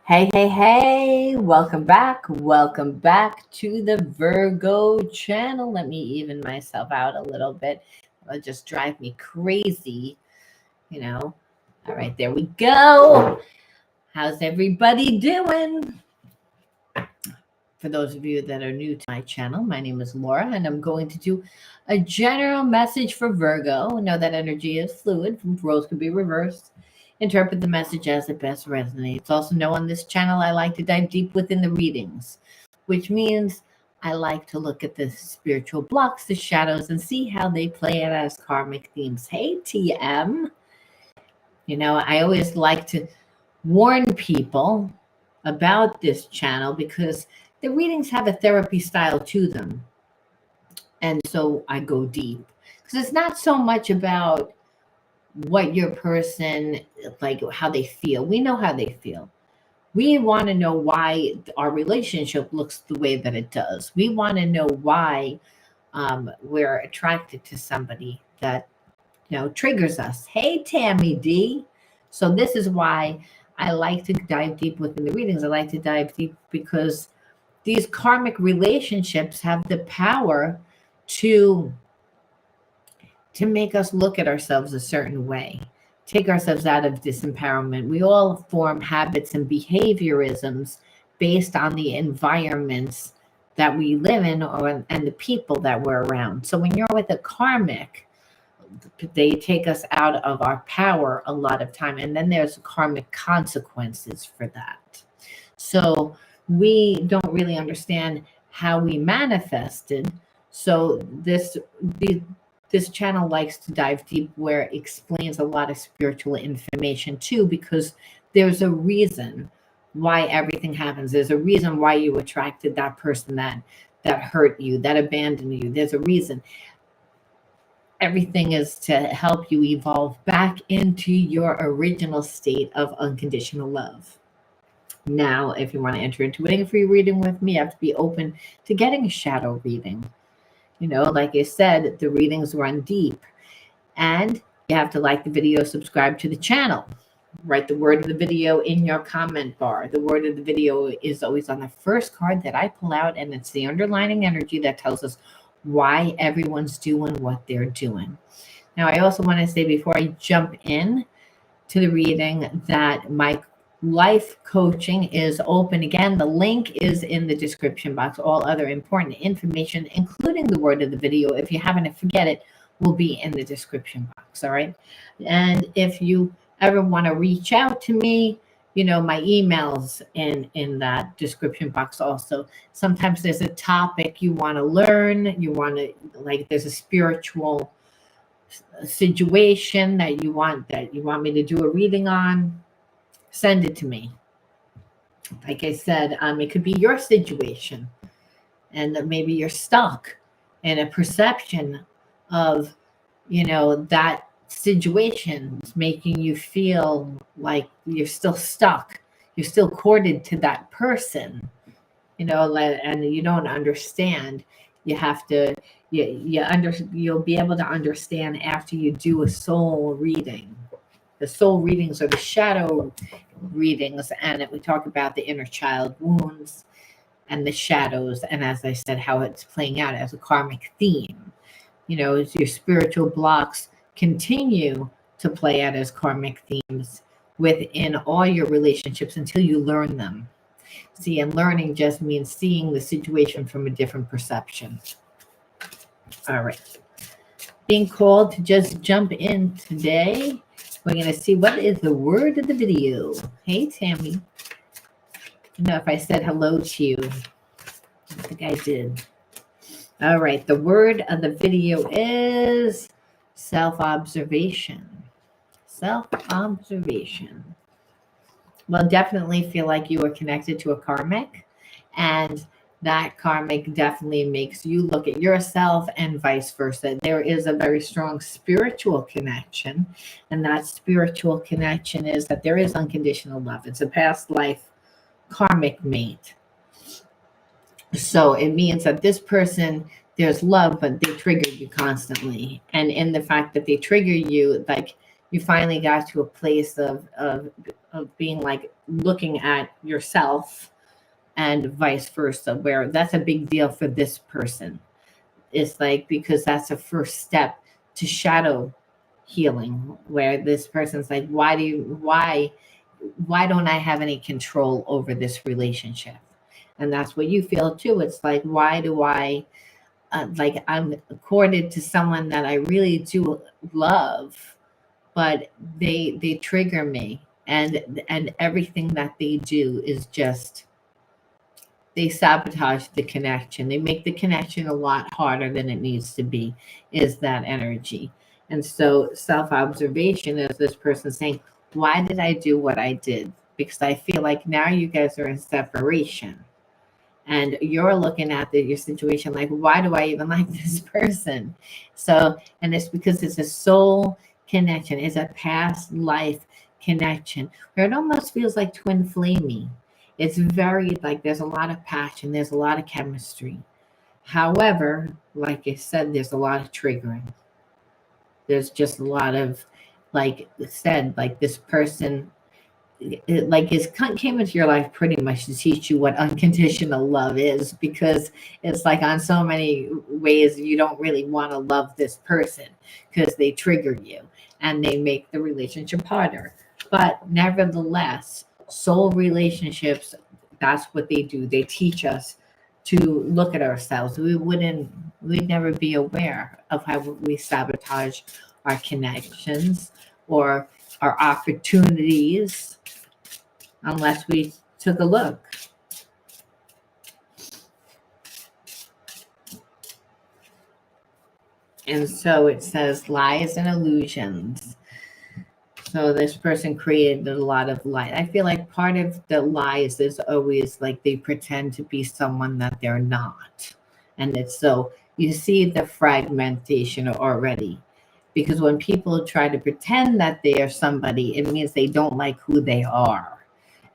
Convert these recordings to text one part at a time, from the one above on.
Hey, hey, hey, welcome back. Welcome back to the Virgo channel. Let me even myself out a little bit. It'll just drive me crazy, you know. All right, there we go. How's everybody doing? For those of you that are new to my channel, my name is Laura, and I'm going to do a general message for Virgo. Know that energy is fluid, roles can be reversed. Interpret the message as it best resonates. Also, know on this channel, I like to dive deep within the readings, which means I like to look at the spiritual blocks, the shadows, and see how they play out as karmic themes. Hey, TM. I always like to warn people about this channel because the readings have a therapy style to them. And so I go deep because it's not so much about what your person, like how they feel. We know how they feel. We want to know why our relationship looks the way that it does. We want to know why we're attracted to somebody that triggers us. Hey, Tammy D. So this is why I like to dive deep within the readings. I like to dive deep because these karmic relationships have the power to make us look at ourselves a certain way, take ourselves out of disempowerment. We all form habits and behaviorisms based on the environments that we live in and the people that we're around. So when you're with a karmic, they take us out of our power a lot of time. And then there's karmic consequences for that. So we don't really understand how we manifested. So this channel likes to dive deep where it explains a lot of spiritual information too, because there's a reason why everything happens. There's a reason why you attracted that person that hurt you, that abandoned you. There's a reason. Everything is to help you evolve back into your original state of unconditional love. Now, if you want to enter into a free reading with me, you have to be open to getting a shadow reading. Like I said, the readings run deep. And you have to like the video, subscribe to the channel. Write the word of the video in your comment bar. The word of the video is always on the first card that I pull out, and it's the underlining energy that tells us why everyone's doing what they're doing. Now, I also want to say before I jump in to the reading that my life coaching is open again. The link is in the description box. All other important information, including the word of the video, if you happen to forget it, will be in the description box. All right. And if you ever want to reach out to me, my email's in that description box also. Sometimes there's a topic you want to learn, there's a spiritual situation that you want me to do a reading on, send it to me. Like I said, it could be your situation, and maybe you're stuck in a perception of, that situation is making you feel like you're still stuck. You're still corded to that person, and you don't understand. You have to, you'll be able to understand after you do a soul reading. The soul readings are the shadow readings, and we talk about the inner child wounds and the shadows, and as I said, how it's playing out as a karmic theme. As your spiritual blocks continue to play out as karmic themes within all your relationships until you learn them. See, and learning just means seeing the situation from a different perception. All right. Being called to just jump in today. We're going to see what is the word of the video. Hey, Tammy. I don't know if I said hello to you. I think I did. All right. The word of the video is self-observation. Self-observation. Well, definitely feel like you are connected to a karmic, and that karmic definitely makes you look at yourself and vice versa. There is a very strong spiritual connection, and that spiritual connection is that there is unconditional love. It's a past life karmic mate. So it means that this person, there's love, but they trigger you constantly. And in the fact that they trigger you, like you finally got to a place of being like looking at yourself, and vice versa, where that's a big deal for this person. It's like, because that's a first step to shadow healing, where this person's like, why don't I have any control over this relationship? And that's what you feel too. It's like, why do I, like, I'm courted to someone that I really do love, but they trigger me, and everything that they do is just, they sabotage the connection. They make the connection a lot harder than it needs to be, is that energy. And so self observation is this person saying, why did I do what I did? Because I feel like now you guys are in separation, and you're looking at your situation like, why do I even like this person? So, and it's because it's a soul connection, it's a past life connection, where it almost feels like twin flaming. It's very like, there's a lot of passion, there's a lot of chemistry. However, like I said, there's a lot of triggering. There's just a lot of, like I said, like this person, like is came into your life pretty much to teach you what unconditional love is, because it's like on so many ways you don't really want to love this person, because they trigger you and they make the relationship harder. But nevertheless, soul relationships, that's what they do. They teach us to look at ourselves. We'd never be aware of how we sabotage our connections or our opportunities unless we took a look. And so it says lies and illusions. So this person created a lot of lies. I feel like part of the lies is always like they pretend to be someone that they're not. And it's so, you see the fragmentation already. Because when people try to pretend that they are somebody, it means they don't like who they are.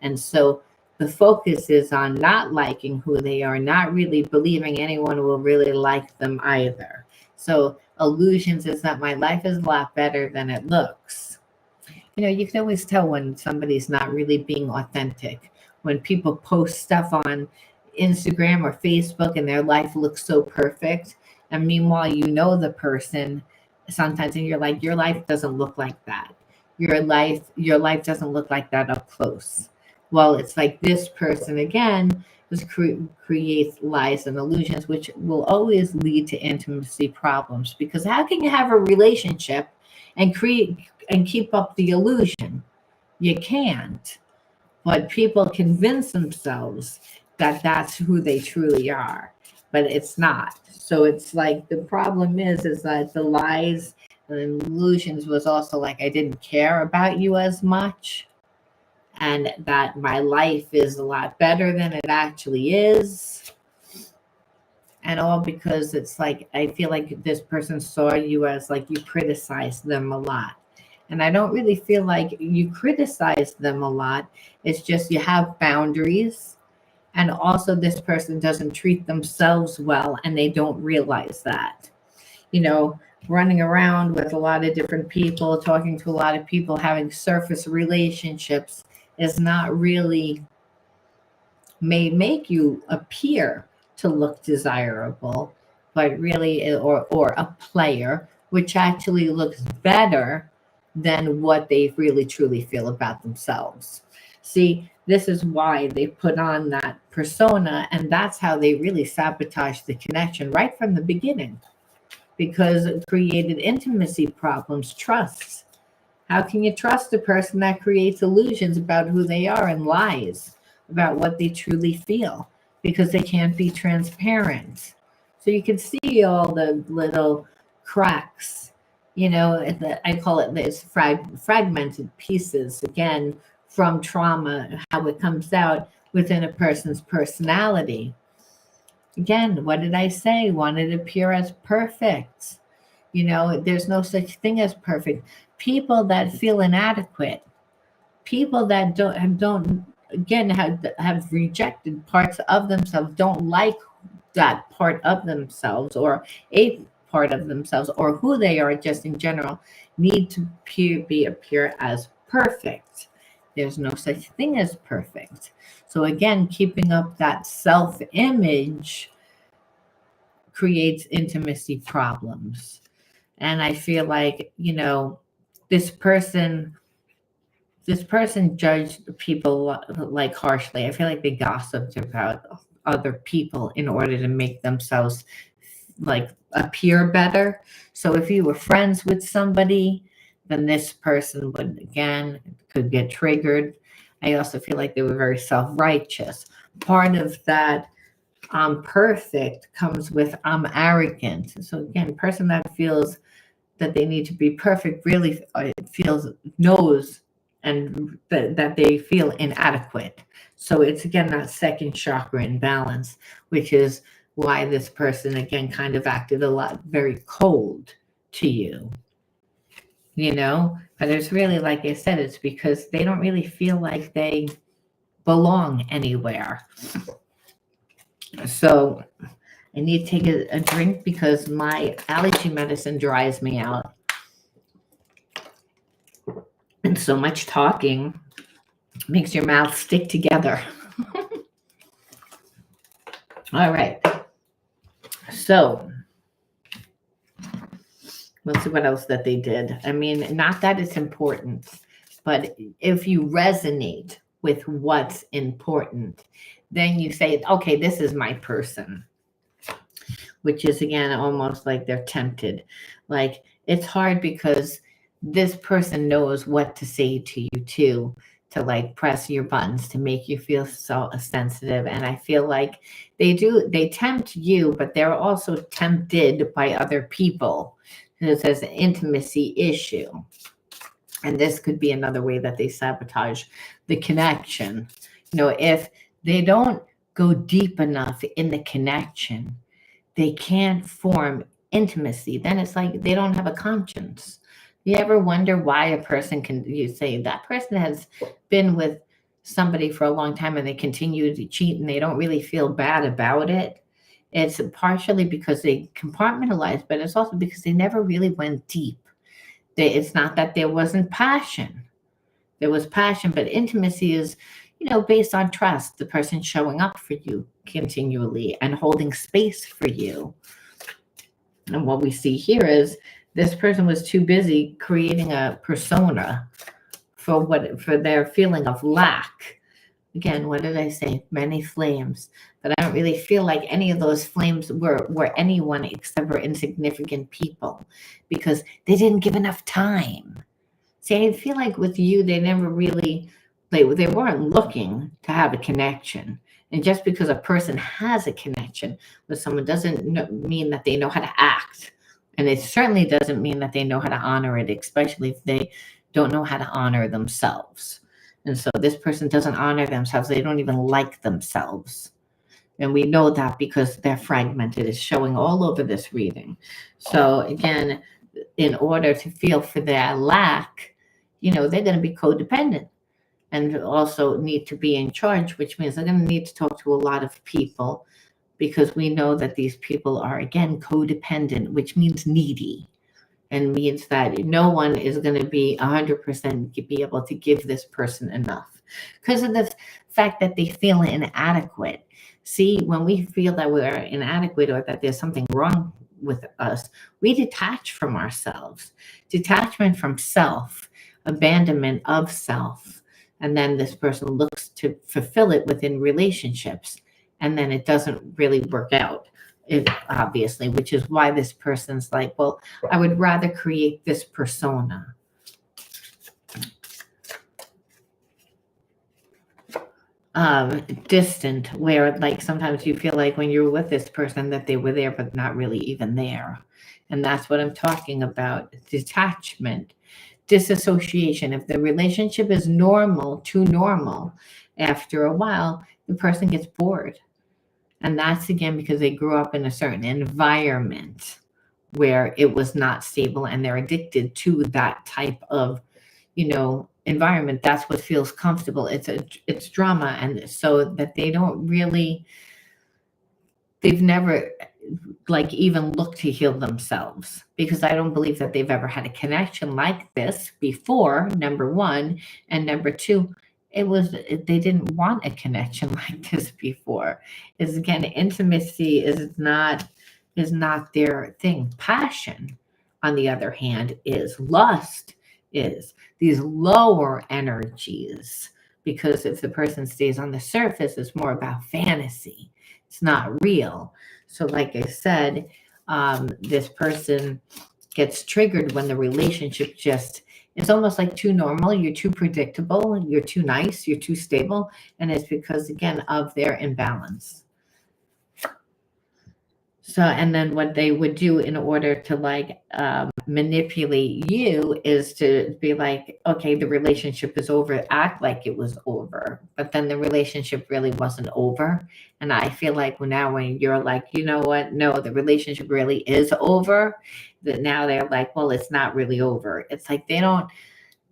And so the focus is on not liking who they are, not really believing anyone will really like them either. So illusions is that my life is a lot better than it looks. You know, you can always tell when somebody's not really being authentic. When people post stuff on Instagram or Facebook and their life looks so perfect, and meanwhile, you know the person sometimes, and you're like, your life doesn't look like that. Your life doesn't look like that up close. Well, it's like this person again just creates lies and illusions, which will always lead to intimacy problems. Because how can you have a relationship and create and keep up the illusion? You can't. But people convince themselves that that's who they truly are, but it's not. So it's like the problem is that the lies and illusions was also like, I didn't care about you as much, and that my life is a lot better than it actually is. And all because it's like, I feel like this person saw you as like, you criticized them a lot. And I don't really feel like you criticize them a lot. It's just you have boundaries. And also, this person doesn't treat themselves well, and they don't realize that. You know, running around with a lot of different people, talking to a lot of people, having surface relationships is not really, may make you appear to look desirable, but really, or a player, which actually looks better than what they really truly feel about themselves. See, this is why they put on that persona, and that's how they really sabotage the connection right from the beginning, because it created intimacy problems, trust. How can you trust a person that creates illusions about who they are and lies about what they truly feel, because they can't be transparent? So you can see all the little cracks, you know, I call it this fragmented pieces, again, from trauma, how it comes out within a person's personality. Again, what did I say? Want to appear as perfect. You know, there's no such thing as perfect. People that feel inadequate, people that don't again have rejected parts of themselves, don't like that part of themselves, or a part of themselves or who they are just in general need to appear as perfect. There's no such thing as perfect. So again, keeping up that self-image creates intimacy problems. And I feel like, this person this person judged people like harshly. I feel like they gossiped about other people in order to make themselves like appear better. So if you were friends with somebody, then this person would again could get triggered. I also feel like they were very self-righteous. Part of that I'm perfect comes with I'm arrogant. So again, person that feels that they need to be perfect really feels knows and that they feel inadequate. So it's again that second chakra imbalance, which is why this person again kind of acted a lot very cold to you, But it's really, like I said, it's because they don't really feel like they belong anywhere. So I need to take a drink because my allergy medicine dries me out. And so much talking makes your mouth stick together. All right. So let's see what else that they did. I mean, not that it's important, but if you resonate with what's important, then you say, okay, this is my person, which is again almost like they're tempted. Like it's hard because this person knows what to say to you too, to like press your buttons to make you feel so sensitive. And I feel like they tempt you, but they're also tempted by other people. Because there's an intimacy issue. And this could be another way that they sabotage the connection. If they don't go deep enough in the connection, they can't form intimacy. Then it's like they don't have a conscience. You ever wonder why a person you say that person has been with somebody for a long time and they continue to cheat and they don't really feel bad about it? It's partially because they compartmentalize, but it's also because they never really went deep. It's not that there wasn't passion. There was passion, but intimacy is, based on trust, the person showing up for you continually and holding space for you. And what we see here is this person was too busy creating a persona for their feeling of lack. Again, what did I say? Many flames. But I don't really feel like any of those flames were anyone except for insignificant people because they didn't give enough time. See, I feel like with you, they never really, they weren't looking to have a connection. And just because a person has a connection with someone doesn't mean that they know how to act. And it certainly doesn't mean that they know how to honor it, especially if they don't know how to honor themselves. And so this person doesn't honor themselves. They don't even like themselves. And we know that because they're fragmented. It's showing all over this reading. So again, in order to feel for their lack, they're going to be codependent and also need to be in charge, which means they're going to need to talk to a lot of people because we know that these people are, again, codependent, which means needy. And means that no one is going to be 100% be able to give this person enough because of the fact that they feel inadequate. See, when we feel that we're inadequate or that there's something wrong with us, we detach from ourselves. Detachment from self, abandonment of self. And then this person looks to fulfill it within relationships. And then it doesn't really work out. Obviously, which is why this person's like, well, I would rather create this persona. Distant, where like sometimes you feel like when you're with this person that they were there, but not really even there. And that's what I'm talking about. Detachment, disassociation. If the relationship is too normal, after a while, the person gets bored. And that's again because they grew up in a certain environment where it was not stable and they're addicted to that type of, environment. That's what feels comfortable. It's drama. And so that they've never like even look to heal themselves, because I don't believe that they've ever had a connection like this before, number one. And number two, they didn't want a connection like this before. Is again, intimacy is not their thing. Passion, on the other hand, is lust, is these lower energies. Because if the person stays on the surface, it's more about fantasy. It's not real. So, like I said, this person gets triggered when the relationship just, it's almost like too normal. You're too predictable. You're too nice. You're too stable. And it's because, again, of their imbalance. So, and then what they would do in order to like manipulate you is to be like, okay, the relationship is over, act like it was over, but then the relationship really wasn't over. And I feel like now when you're like, you know what, no, the relationship really is over, that now they're like, well, it's not really over. It's like they don't,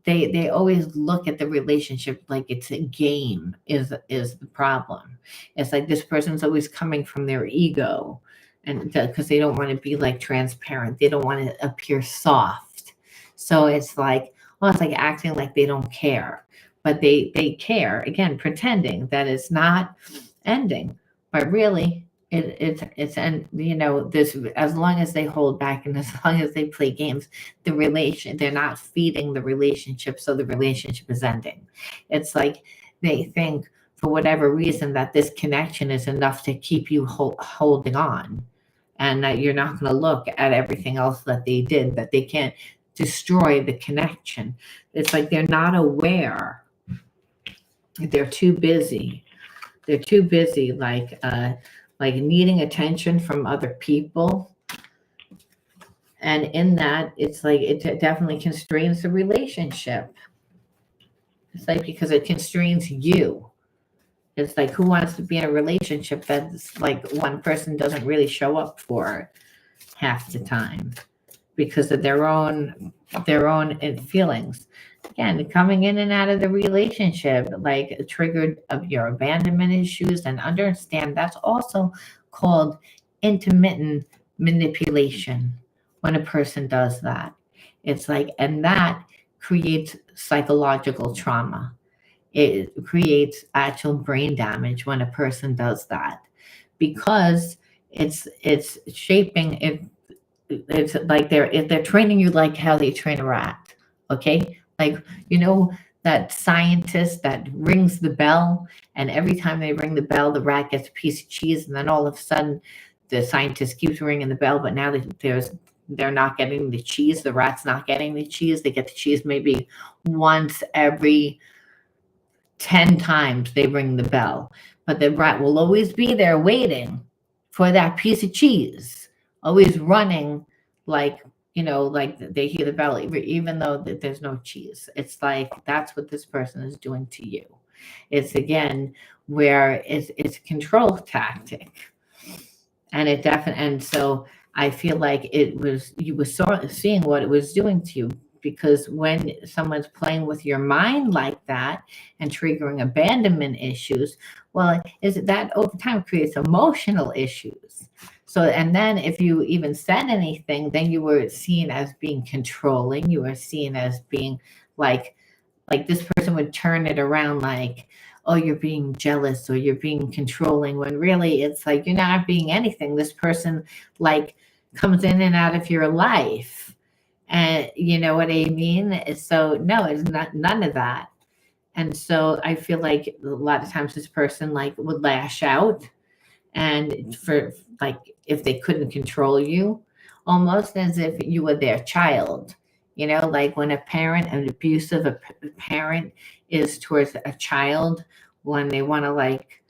they always look at the relationship like it's a game, is the problem. It's like this person's always coming from their ego, and because they don't want to be like transparent, they don't want to appear soft. So it's like, well, it's like acting like they don't care, but they care, again, pretending that it's not ending, but really it's, and this, as long as they hold back and as long as they play games, they're not feeding the relationship, so the relationship is ending. It's like they think for whatever reason that this connection is enough to keep you holding on, and that you're not going to look at everything else that they did, that they can't destroy the connection. It's like they're not aware. They're too busy. They're too busy, like needing attention from other people. And in that, it's like it definitely constrains the relationship. It's like because it constrains you. It's like, who wants to be in a relationship that's like one person doesn't really show up for half the time because of their own feelings. Again, coming in and out of the relationship, like triggered of your abandonment issues, and understand that's also called intermittent manipulation when a person does that. It's like, and that creates psychological trauma. It creates actual brain damage when a person does that, because it's shaping it. It's like if they're training you like how they train a rat. Okay, like, that scientist that rings the bell, and every time they ring the bell, the rat gets a piece of cheese, and then all of a sudden the scientist keeps ringing the bell, but now they're not getting the cheese. The rat's not getting the cheese. They get the cheese maybe once every 10 times they ring the bell, but the rat will always be there waiting for that piece of cheese, always running, like, like they hear the bell, even though there's no cheese. It's like that's what this person is doing to you. It's again where it's a control tactic, and it definitely, and so I feel like you were seeing what it was doing to you, because when someone's playing with your mind like that and triggering abandonment issues, well, is that over time creates emotional issues. So, and then if you even said anything, then you were seen as being controlling. You were seen as being like this person would turn it around like, oh, you're being jealous or you're being controlling, when really it's like you're not being anything. This person like comes in and out of your life, and you know what I mean. So no, it's not, none of that. And so I feel like a lot of times this person like would lash out, and for like if they couldn't control you, almost as if you were their child. Like when an abusive parent is towards a child, when they want to like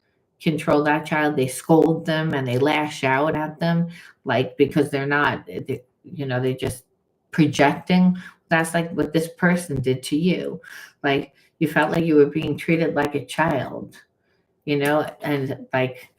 control that child, they scold them and they lash out at them, like because they're just projecting. That's like what this person did to you. Like you felt like you were being treated like a child, and like,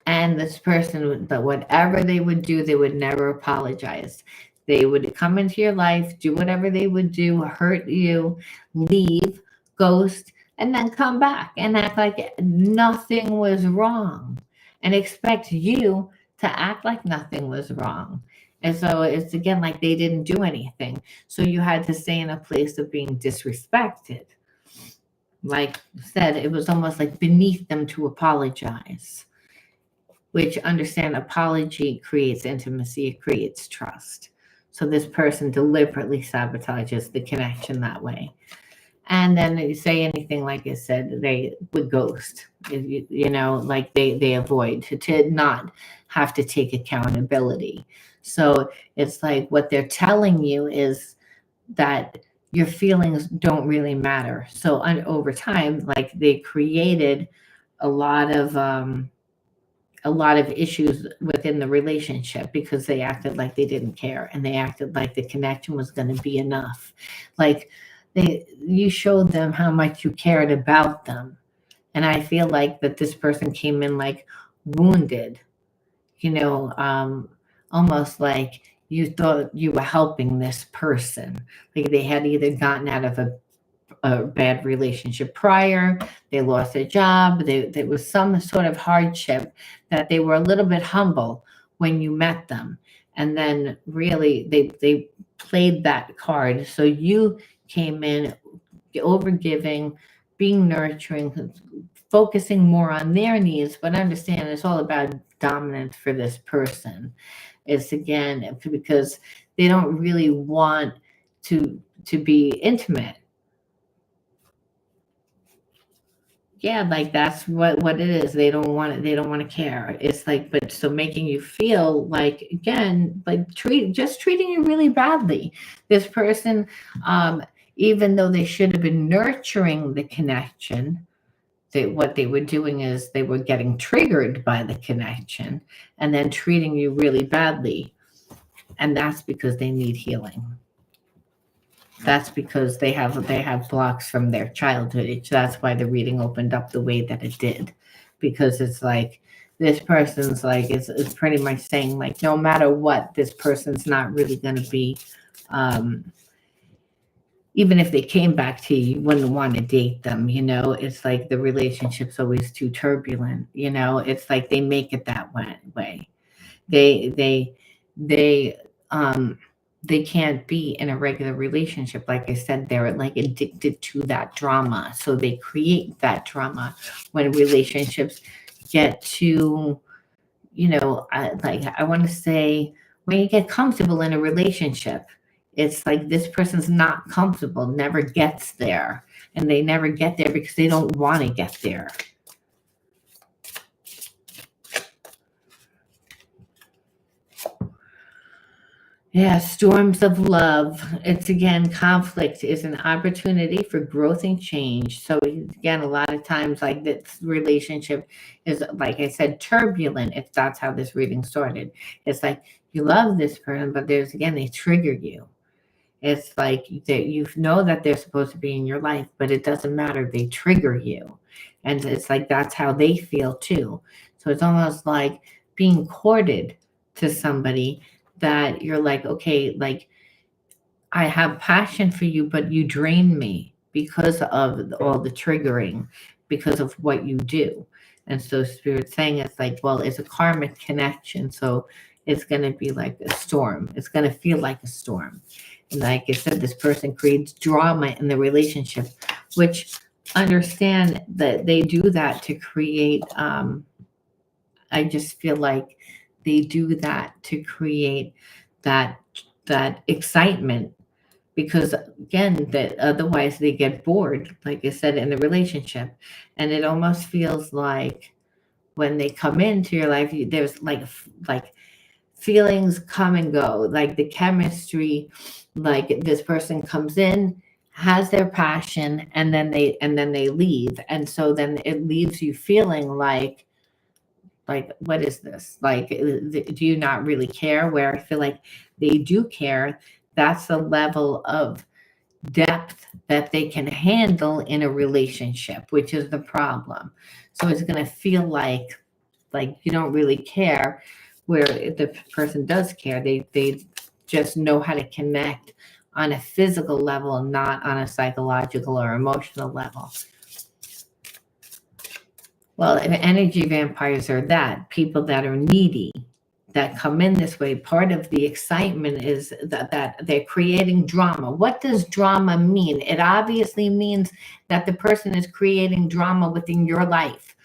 and this person, but whatever they would do, they would never apologize. They would come into your life, do whatever they would do, hurt you, leave, ghost, and then come back and act like nothing was wrong and expect you to act like nothing was wrong. And so it's again like they didn't do anything. So you had to stay in a place of being disrespected. Like I said, it was almost like beneath them to apologize, which understand apology creates intimacy, it creates trust. So this person deliberately sabotages the connection that way. And then they say anything, like I said, they would ghost. Like they avoid to not have to take accountability. So it's like what they're telling you is that your feelings don't really matter. So over time, like they created a lot of a lot of issues within the relationship because they acted like they didn't care and they acted like the connection was going to be enough. Like you showed them how much you cared about them. And I feel like that this person came in like wounded, you know, almost like you thought you were helping this person. Like they had either gotten out of a bad relationship prior, they lost their job, there was some sort of hardship that they were a little bit humble when you met them. And then really they played that card. So you came in over giving, being nurturing, focusing more on their needs, but understand it's all about dominance for this person. It's again because they don't really want to be intimate. Yeah, like that's what it is. They don't want it. They don't want to care. It's like, but so making you feel like again, like treating you really badly. This person, um, even though they should have been nurturing the connection, what they were doing is they were getting triggered by the connection and then treating you really badly, and that's because they need healing. That's because they have blocks from their childhood. That's why the reading opened up the way that it did, because it's like this person's like it's pretty much saying like no matter what, this person's not really going to be. Um, Even if they came back to you, you wouldn't want to date them. It's like the relationship's always too turbulent. It's like they make it that way. They they they um they can't be in a regular relationship. Like I said, they're like addicted to that drama. So they create that drama when relationships get to, I want to say when you get comfortable in a relationship, it's like this person's not comfortable, never gets there. And they never get there because they don't want to get there. Yeah, storms of love. It's again, conflict is an opportunity for growth and change. So again, a lot of times like this relationship is, like I said, turbulent, if that's how this reading started. It's like you love this person, but there's again, they trigger you. It's like that you know that they're supposed to be in your life, but it doesn't matter. They trigger you. And it's like that's how they feel too. So it's almost like being courted to somebody that you're like, okay, like I have passion for you, but you drain me because of all the triggering, because of what you do. And so Spirit's saying it's like, well, it's a karmic connection. So it's going to be like a storm. It's going to feel like a storm. And like I said, this person creates drama in the relationship, which understand that they do that to create, I just feel like they do that to create that that excitement because again that otherwise they get bored, like I said, in the relationship. And it almost feels like when they come into your life there's like feelings come and go, like the chemistry, like this person comes in, has their passion, and then they leave, and so then it leaves you feeling like what is this, like do you not really care, where I feel like they do care. That's the level of depth that they can handle in a relationship, which is the problem. So it's going to feel like you don't really care, where if the person does care, they just know how to connect on a physical level, not on a psychological or emotional level. Well, energy vampires are that people that are needy, that come in this way. Part of the excitement is that they're creating drama. What does drama mean? It obviously means that the person is creating drama within your life.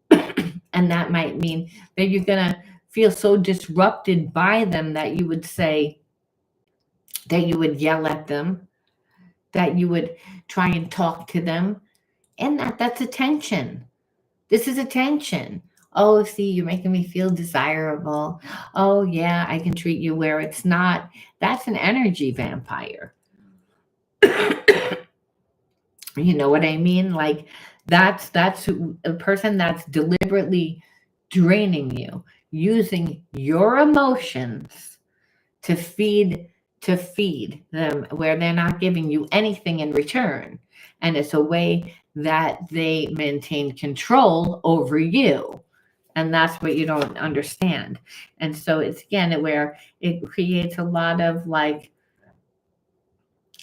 And that might mean that you're going to feel so disrupted by them that you would say, that you would yell at them, that you would try and talk to them. And that's attention. This is attention. Oh, see, you're making me feel desirable. Oh, yeah, I can treat you where it's not. That's an energy vampire. You know what I mean? Like that's a person that's deliberately draining you, using your emotions to feed them where they're not giving you anything in return. And it's a way that they maintain control over you. And that's what you don't understand. And so it's again where it creates a lot of like,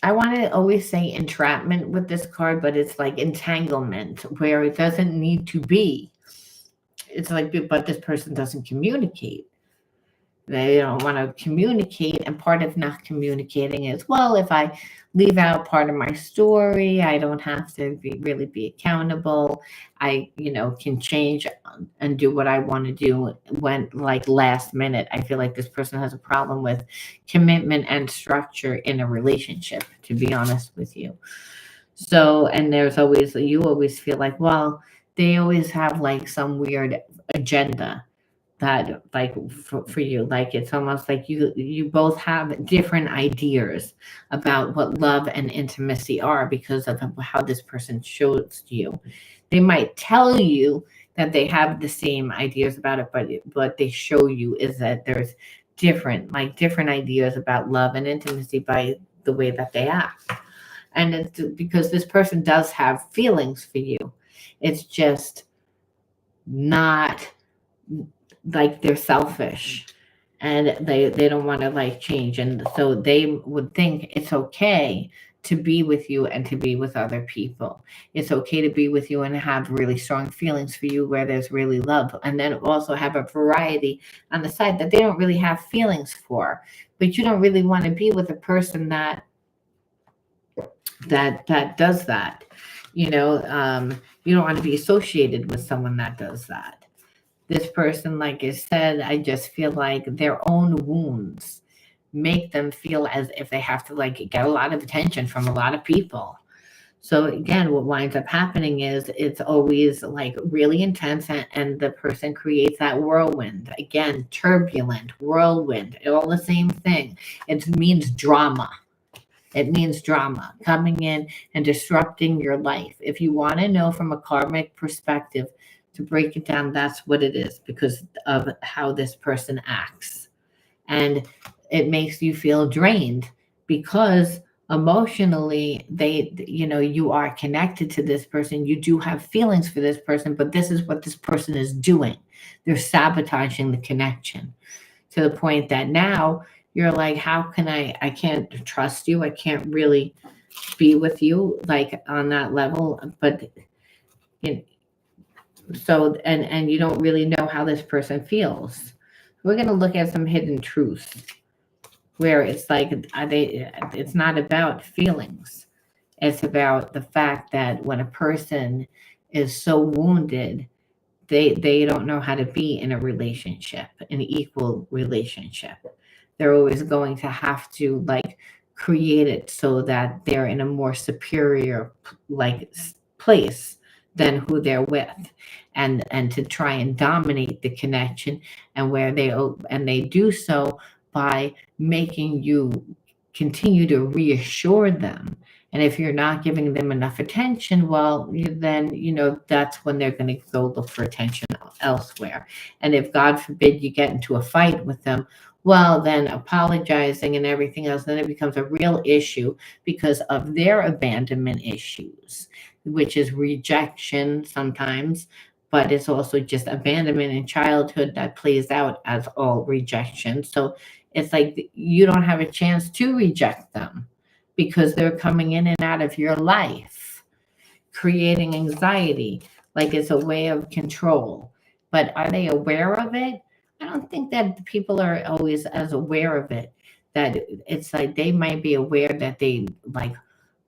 I want to always say entrapment with this card, but it's like entanglement where it doesn't need to be. It's like, but this person doesn't communicate. They don't want to communicate. And part of not communicating is, well, if I leave out part of my story, I don't have to really be accountable. I, can change and do what I want to do when, like, last minute. I feel like this person has a problem with commitment and structure in a relationship, to be honest with you. So, and there's always, you always feel like, well, they always have like some weird agenda that like for you, like it's almost like you both have different ideas about what love and intimacy are because of how this person shows you. They might tell you that they have the same ideas about it, but what they show you is that there's different ideas about love and intimacy by the way that they act. And it's because this person does have feelings for you. It's just not like they're selfish and they don't want to like change, and so they would think it's okay to be with you and to be with other people. It's okay to be with you and have really strong feelings for you where there's really love, and then also have a variety on the side that they don't really have feelings for. But you don't really want to be with a person that does that. You don't want to be associated with someone that does that. This person, like I said, I just feel like their own wounds make them feel as if they have to like get a lot of attention from a lot of people. So again, what winds up happening is it's always like really intense, and the person creates that whirlwind. Again, turbulent, whirlwind, all the same thing. It means drama. It means drama coming in and disrupting your life. If you want to know from a karmic perspective, to break it down, that's what it is because of how this person acts. And it makes you feel drained because emotionally you are connected to this person. You do have feelings for this person, but this is what this person is doing. They're sabotaging the connection to the point that now you're like, how can I can't trust you. I can't really be with you like on that level. But you know, so and you don't really know how this person feels. We're going to look at some hidden truths where it's like it's not about feelings. It's about the fact that when a person is so wounded, they don't know how to be in a relationship, an equal relationship. They're always going to have to like create it so that they're in a more superior place than who they're with, and to try and dominate the connection, and they do so by making you continue to reassure them. And if you're not giving them enough attention, well, then, that's when they're going to go look for attention elsewhere. And if, God forbid, you get into a fight with them, well, then apologizing and everything else, then it becomes a real issue because of their abandonment issues, which is rejection sometimes, but it's also just abandonment in childhood that plays out as all rejection. So it's like you don't have a chance to reject them because they're coming in and out of your life, creating anxiety, like it's a way of control. But are they aware of it? I don't think that people are always as aware of it. That it's like they might be aware that they like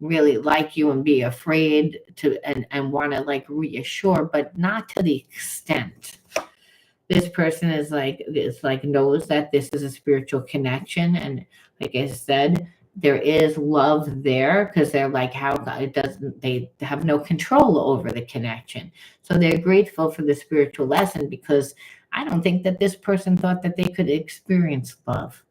really like you and be afraid to and want to like reassure, but not to the extent. This person is like knows that this is a spiritual connection, and like I said, there is love there because they're like how it doesn't they have no control over the connection, so they're grateful for the spiritual lesson because I don't think that this person thought that they could experience love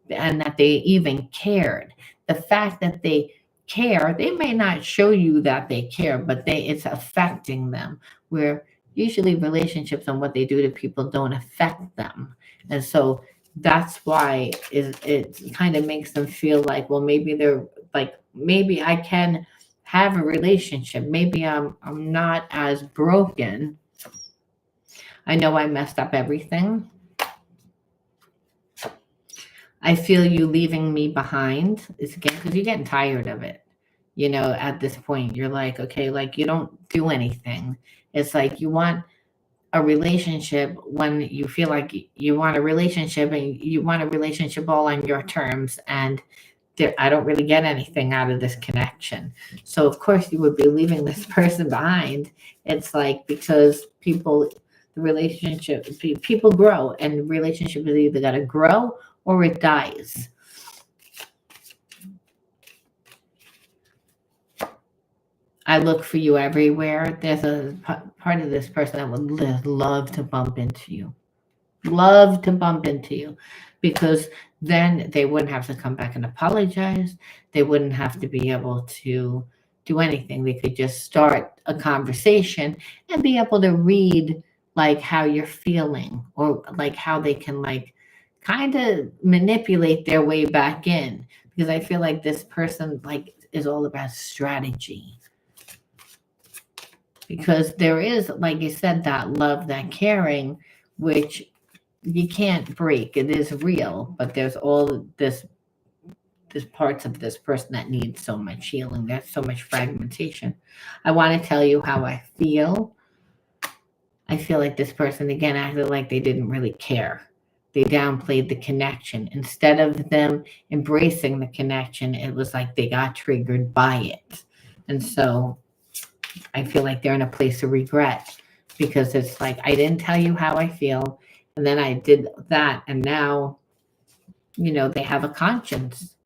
and that they even cared. The fact that they care, they may not show you that they care, but they it's affecting them. Where usually relationships and what they do to people don't affect them. And so that's why it kind of makes them feel like, well, maybe they're like, maybe I can have a relationship. Maybe I'm not as broken. I know I messed up everything. I feel you leaving me behind. It's again because you're getting tired of it. At this point, you're like, okay, like you don't do anything. It's like you want a relationship when you feel like you want a relationship and you want a relationship all on your terms. And I don't really get anything out of this connection. So, of course, you would be leaving this person behind. It's like because the relationship, people grow, and relationship is either got to grow or it dies. I look for you everywhere. There's a part of this person that would love to bump into you. Love to bump into you because then they wouldn't have to come back and apologize. They wouldn't have to be able to do anything. They could just start a conversation and be able to read like how you're feeling or like how they can like kind of manipulate their way back in because I feel like this person like is all about strategy because there is, like you said, that love, that caring, which you can't break. It is real, but there's all this parts of this person that needs so much healing. There's so much fragmentation. I want to tell you how I feel. I feel like this person again acted like they didn't really care. They downplayed the connection. Instead of them embracing the connection, it was like they got triggered by it. And so I feel like they're in a place of regret because it's like I didn't tell you how I feel, and then I did that, and now they have a conscience.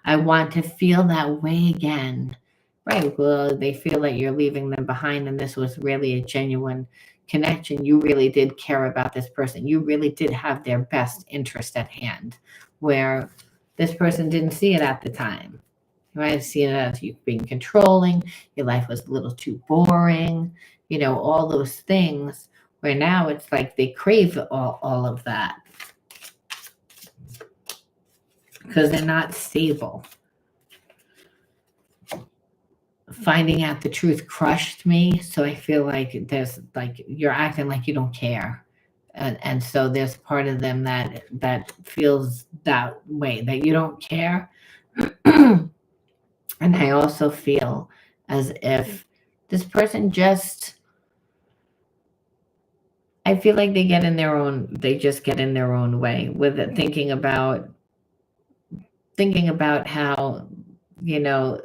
I want to feel that way again. Right. Well, they feel that you're leaving them behind, and this was really a genuine connection. You really did care about this person. You really did have their best interest at hand, where this person didn't see it at the time. You might have seen it as you being controlling, your life was a little too boring, all those things, where now it's like they crave all of that because they're not stable. Finding out the truth crushed me, so I feel like there's like you're acting like you don't care. And so there's part of them that feels that way, that you don't care. And I also feel as if this person just, I feel like they just get in their own way with it, thinking about how, you know,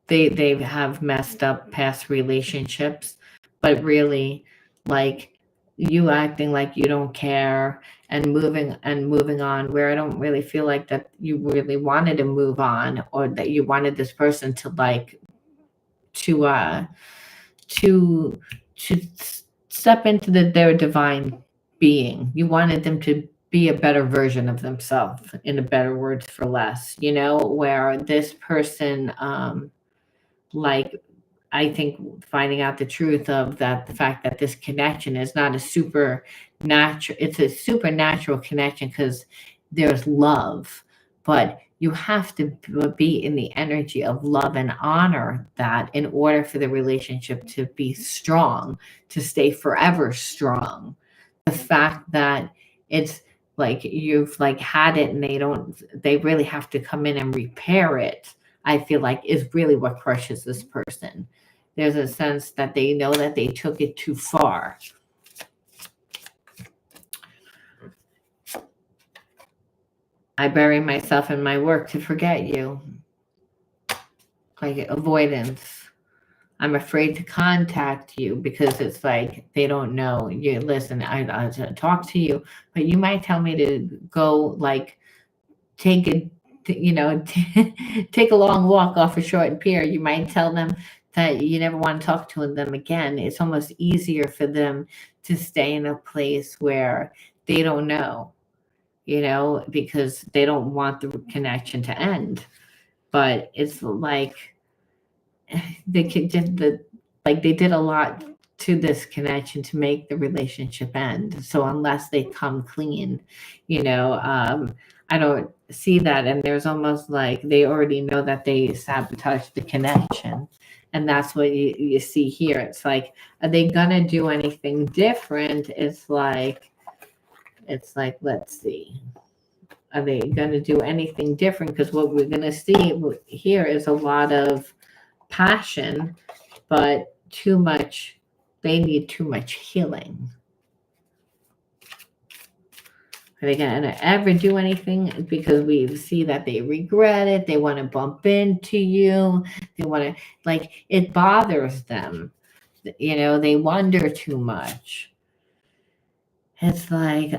they have messed up past relationships, but really like you acting like you don't care and moving on, where I don't really feel like that you really wanted to move on, or that you wanted this person to like to to to step into their divine being. You wanted them to be a better version of themselves, in a better words for less, where this person like I think finding out the truth of that, the fact that this connection is not a supernatural, it's a supernatural connection because there's love, but you have to be in the energy of love and honor that in order for the relationship to be strong, to stay forever strong. The fact that it's like you've like had it and they really have to come in and repair it, I feel like is really what crushes this person. there's a sense that they know that they took it too far. I bury myself in my work to forget you. Like avoidance. I'm afraid to contact you because it's like they don't know. You listen, I talk to you, but you might tell me to go like take a take a long walk off a short pier. You might tell them that you never want to talk to them again. It's almost easier for them to stay in a place where they don't know, because they don't want the connection to end. But it's like they could did the like they did a lot to this connection to make the relationship end. So unless they come clean, I don't see that. And there's almost like they already know that they sabotaged the connection. And that's what you see here. It's like, are they gonna do anything different? It's like, let's see. Are they gonna do anything different? Because what we're gonna see here is a lot of passion, but too much, they need too much healing. Are they going to ever do anything? Because we see that they regret it. They want to bump into you. They want to, like, it bothers them. They wonder too much. It's like,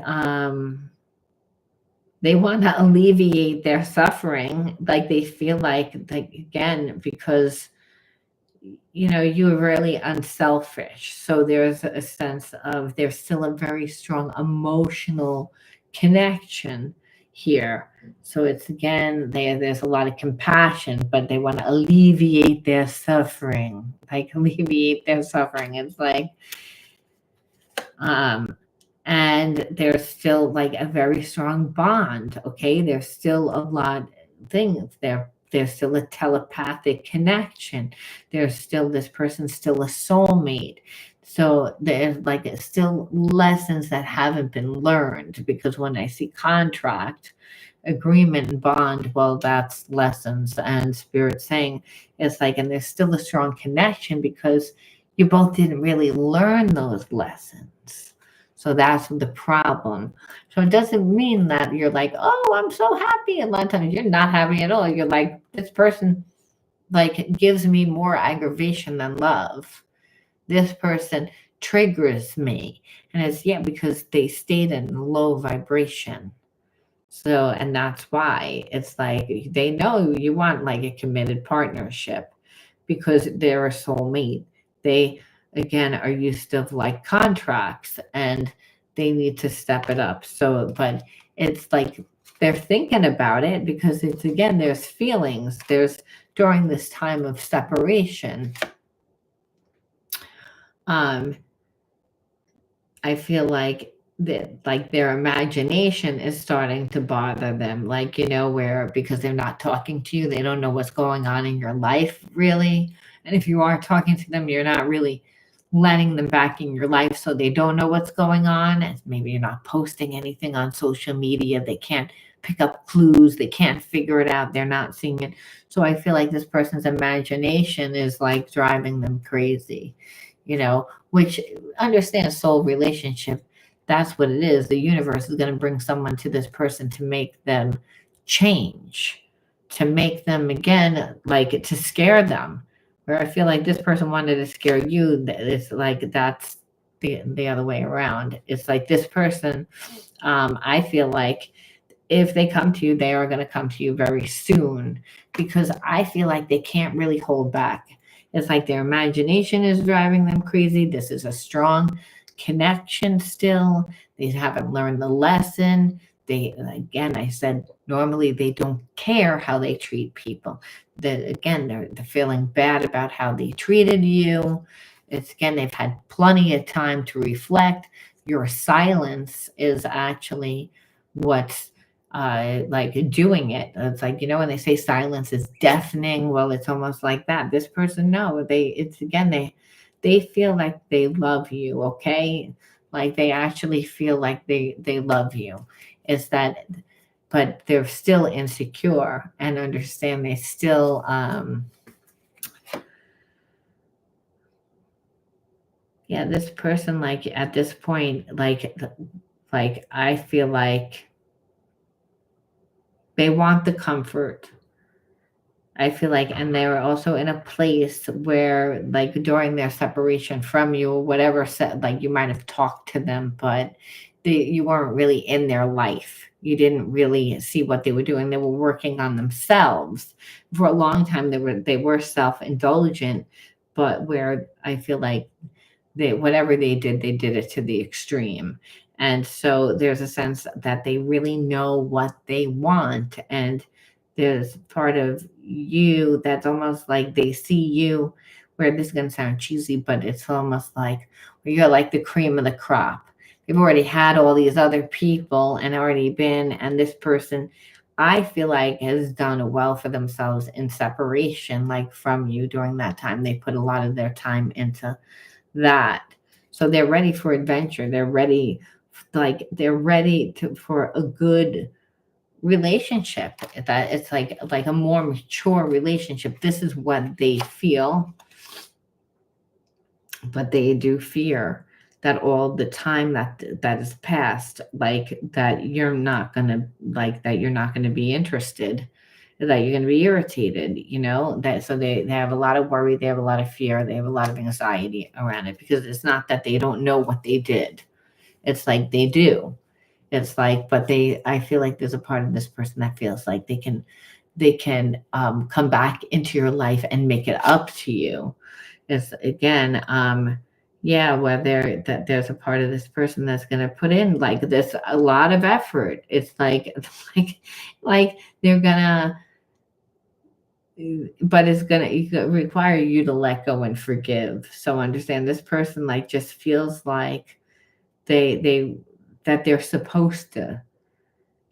they want to alleviate their suffering. Like, they feel like again, because you're really unselfish. So there's a sense of there's still a very strong emotional connection here. So it's again, there's a lot of compassion, but they want to alleviate their suffering. It's like, and there's still like a very strong bond. Okay, there's still a lot of things there. There's still a telepathic connection. There's still this person's still a soulmate. So there's like still lessons that haven't been learned, because when I see contract, agreement, and bond, well, that's lessons. And spirit saying it's like, and there's still a strong connection because you both didn't really learn those lessons. So that's the problem. So it doesn't mean that you're like, oh, I'm so happy. And a lot of times you're not happy at all. You're like, this person like gives me more aggravation than love. This person triggers me. And it's because they stayed in low vibration. So, and that's why it's like they know you want like a committed partnership because they're a soulmate. They, again, are used to like contracts and they need to step it up. So, but it's like they're thinking about it because it's again, there's feelings. There's during this time of separation. I feel like like their imagination is starting to bother them, like where because they're not talking to you, they don't know what's going on in your life really. And if you are talking to them, you're not really letting them back in your life, so they don't know what's going on. And maybe you're not posting anything on social media, they can't pick up clues, they can't figure it out, they're not seeing it. So I feel like this person's imagination is like driving them crazy, which understand soul relationship. That's what it is. The universe is going to bring someone to this person to make them change, to make them again, like to scare them. Where I feel like this person wanted to scare you, it's like that's the other way around. It's like this person, I feel like if they come to you, they are going to come to you very soon because I feel like they can't really hold back. It's like their imagination is driving them crazy. This is a strong connection still. They haven't learned the lesson. They, again, I said, normally they don't care how they treat people. That again, they're feeling bad about how they treated you. It's again, they've had plenty of time to reflect. Your silence is actually what's like doing it. It's like, when they say silence is deafening, well, it's almost like that. This person, no, it's again, they feel like they love you, okay? Like they actually feel like they love you. It's that, but they're still insecure and understand they still Yeah, this person, like at this point, like I feel like they want the comfort. I feel like, and they were also in a place where, like, during their separation from you, or whatever, said, like, you might have talked to them, but you weren't really in their life. You didn't really see what they were doing. They were working on themselves for a long time. They were self indulgent, but where I feel like they whatever they did it to the extreme. And so there's a sense that they really know what they want, and there's part of you that's almost like they see you, where this is going to sound cheesy, but it's almost like where you're like the cream of the crop. They've already had all these other people and already been, and this person, I feel like, has done well for themselves in separation, like from you. During that time, they put a lot of their time into that. So they're ready for adventure. They're ready, they're ready to for a good relationship. That it's like a more mature relationship. This is what they feel, but they do fear that all the time that is passed, like that you're not gonna that you're not gonna be interested, that you're gonna be irritated, that so they have a lot of worry, they have a lot of fear, they have a lot of anxiety around it, because it's not that they don't know what they did. It's like they do. It's like, but I feel like there's a part of this person that feels like they can come back into your life and make it up to you. It's again, yeah, whether that there's a part of this person that's going to put in like this a lot of effort. It's like like like they're gonna, but it's gonna require you to let go and forgive. So understand, this person like just feels like they that they're supposed to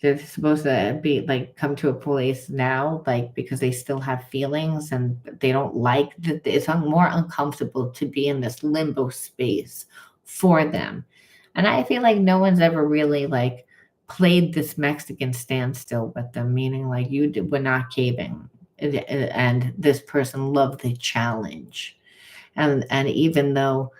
be like come to a place now, like because they still have feelings and they don't like that. It's more uncomfortable to be in this limbo space for them. And I feel like no one's ever really like played this Mexican standstill with them, meaning like were not caving. And this person loved the challenge. And even though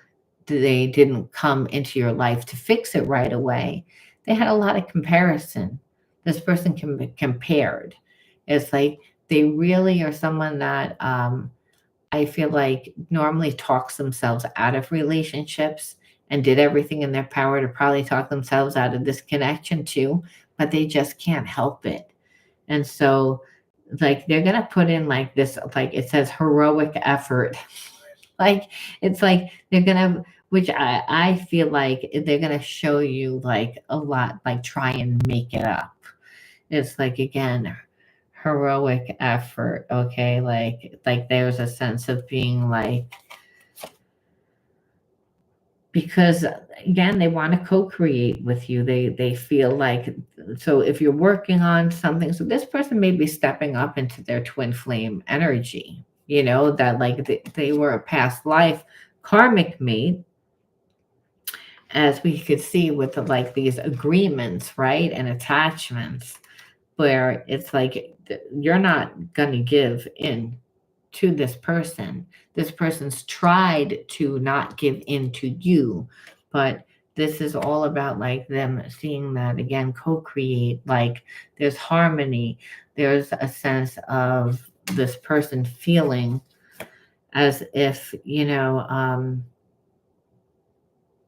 they didn't come into your life to fix it right away, they had a lot of comparison. This person can be compared. It's like they really are someone that I feel like normally talks themselves out of relationships and did everything in their power to probably talk themselves out of this connection too, but they just can't help it. And so, like, they're going to put in like this, like it says, heroic effort. Like it's like they're gonna, which I feel like they're gonna show you like a lot, like try and make it up. It's like again, heroic effort. Okay, like there's a sense of being like, because again they want to co-create with you. They feel like, so if you're working on something, so this person may be stepping up into their twin flame energy, that like they were a past life karmic mate, as we could see with like these agreements, right, and attachments, where it's like you're not going to give in to this person. This person's tried to not give in to you, but this is all about like them seeing that again, co-create, like there's harmony, there's a sense of this person feeling as if,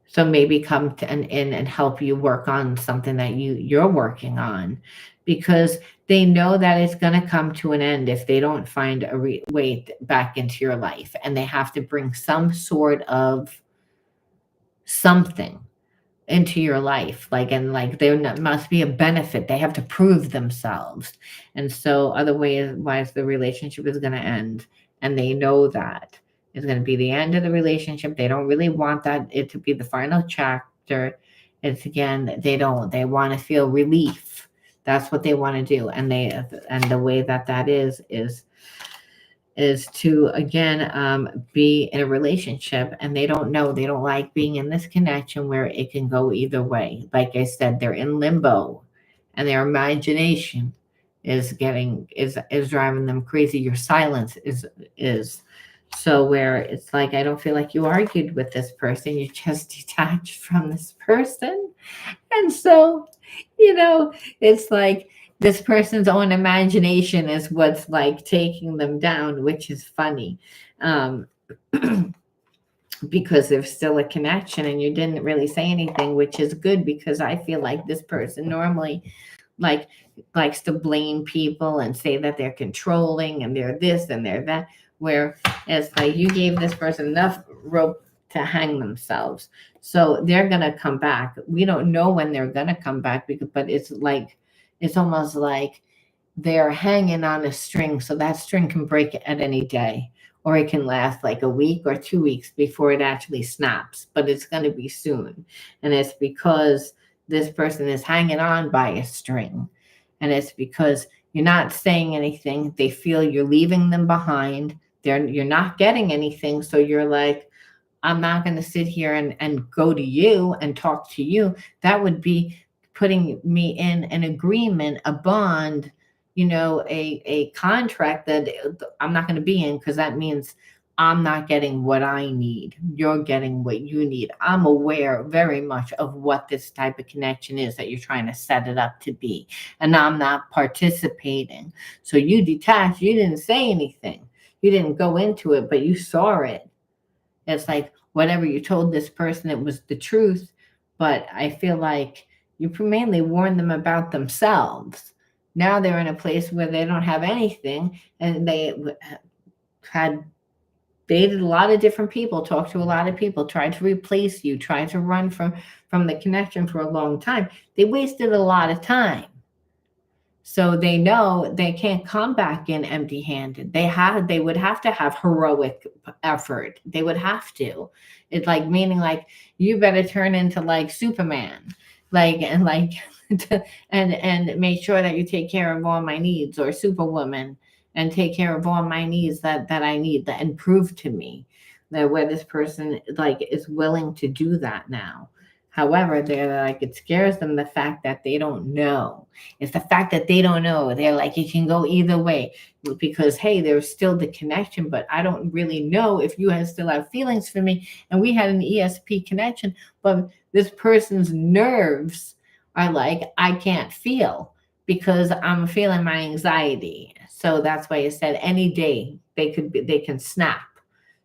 so maybe come to and in and help you work on something that you're working on, because they know that it's going to come to an end if they don't find a way back into your life, and they have to bring some sort of something into your life, like, and like must be a benefit. They have to prove themselves, and so otherwise the relationship is going to end, and they know that it's going to be the end of the relationship. They don't really want that it to be the final chapter. It's again, they want to feel relief. That's what they want to do, and the way that is to again be in a relationship, and they don't like being in this connection where it can go either way. Like I said, they're in limbo, and their imagination is driving them crazy. Your silence is So where it's like, I don't feel like you argued with this person, you just detached from this person. And so, you know, it's like this person's own imagination is what's like taking them down, which is funny. Um, because there's still a connection and you didn't really say anything, which is good because I feel like this person normally like likes to blame people and say that they're controlling and they're this and they're that, where it's like you gave this person enough rope to hang themselves, so they're gonna come back. We don't know when they're gonna come back, because but it's like it's almost like they're hanging on a string, so that string can break at any day, or it can last like a week or 2 weeks before it actually snaps, but it's going to be soon. And it's because this person is hanging on by a string, and it's because you're not saying anything. They feel you're leaving them behind. You're not getting anything, so you're like, I'm not going to sit here and go to you and talk to you. That would be putting me in an agreement, a bond, a contract that I'm not going to be in, because that means I'm not getting what I need. You're getting what you need. I'm aware very much of what this type of connection is that you're trying to set it up to be, and I'm not participating. So you detached, you didn't say anything. You didn't go into it, but you saw it. It's like whatever you told this person, it was the truth. But I feel like you mainly warned them about themselves. Now they're in a place where they don't have anything, and they had dated a lot of different people, talked to a lot of people, tried to replace you, tried to run from the connection for a long time. They wasted a lot of time. So they know they can't come back in empty-handed. They would have to have heroic effort. They would have to. It's like, meaning like, you better turn into like Superman, like, and like and make sure that you take care of all my needs, or Superwoman, and take care of all my needs that I need, and prove to me that where this person like is willing to do that now. However, they're like, it scares them, the fact that they don't know. It's the fact that they don't know. They're like, it can go either way, because hey, there's still the connection, but I don't really know if you still have feelings for me. And we had an ESP connection, but this person's nerves are like, I can't feel because I'm feeling my anxiety. So that's why I said any day they can snap.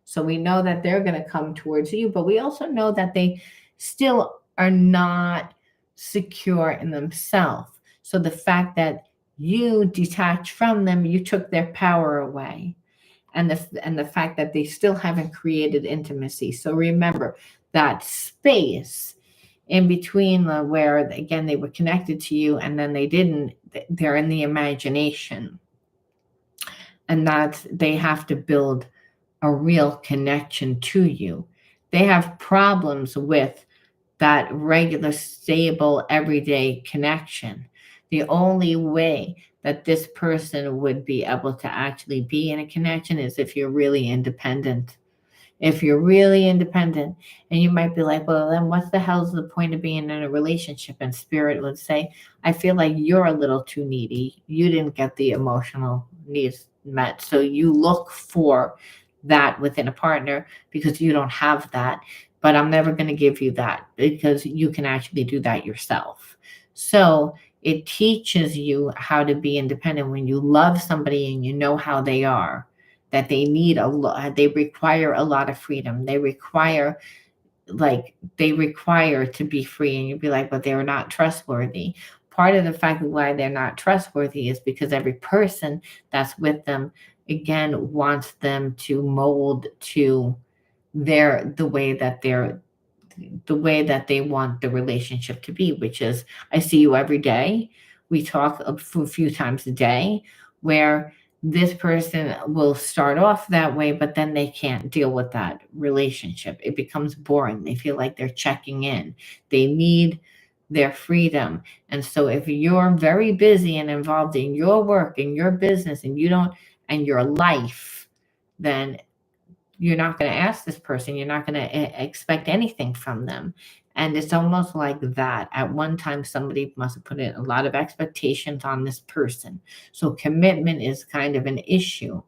So we know that they're going to come towards you, but we also know that they still are not secure in themselves. So the fact that you detach from them, you took their power away. And the fact that they still haven't created intimacy. So remember that space in between, where again they were connected to you and then they didn't, they're in the imagination. And that they have to build a real connection to you. They have problems with that regular, stable, everyday connection. The only way that this person would be able to actually be in a connection is if you're really independent. If you're really independent, and you might be like, well, then what's the hell's the point of being in a relationship? And spirit would say, I feel like you're a little too needy. You didn't get the emotional needs met. So you look for that within a partner because you don't have that. But I'm never going to give you that because you can actually do that yourself. So it teaches you how to be independent when you love somebody and you know how they are, that they need a lot, they require a lot of freedom. They require to be free. And you'd be like, but they're not trustworthy. Part of the fact of why they're not trustworthy is because every person that's with them, again, wants them to mold to the way that they want the relationship to be, which is, I see you every day. We talk a few times a day, where this person will start off that way, but then they can't deal with that relationship. It becomes boring. They feel like they're checking in. They need their freedom. And so if you're very busy and involved in your work and your business and and your life, then you're not going to ask this person, you're not going to expect anything from them. And it's almost like that. At one time, somebody must have put in a lot of expectations on this person. So commitment is kind of an issue.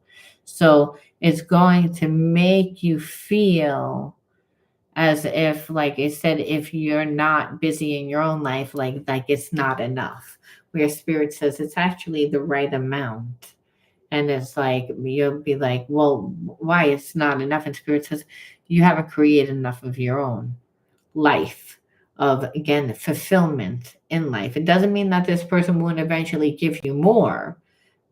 So it's going to make you feel as if, like I said, if you're not busy in your own life, like it's not enough. Where spirit says it's actually the right amount. And it's like you'll be like, well, why it's not enough? And spirit says you haven't created enough of your own life, of again fulfillment in life. It doesn't mean that this person won't eventually give you more.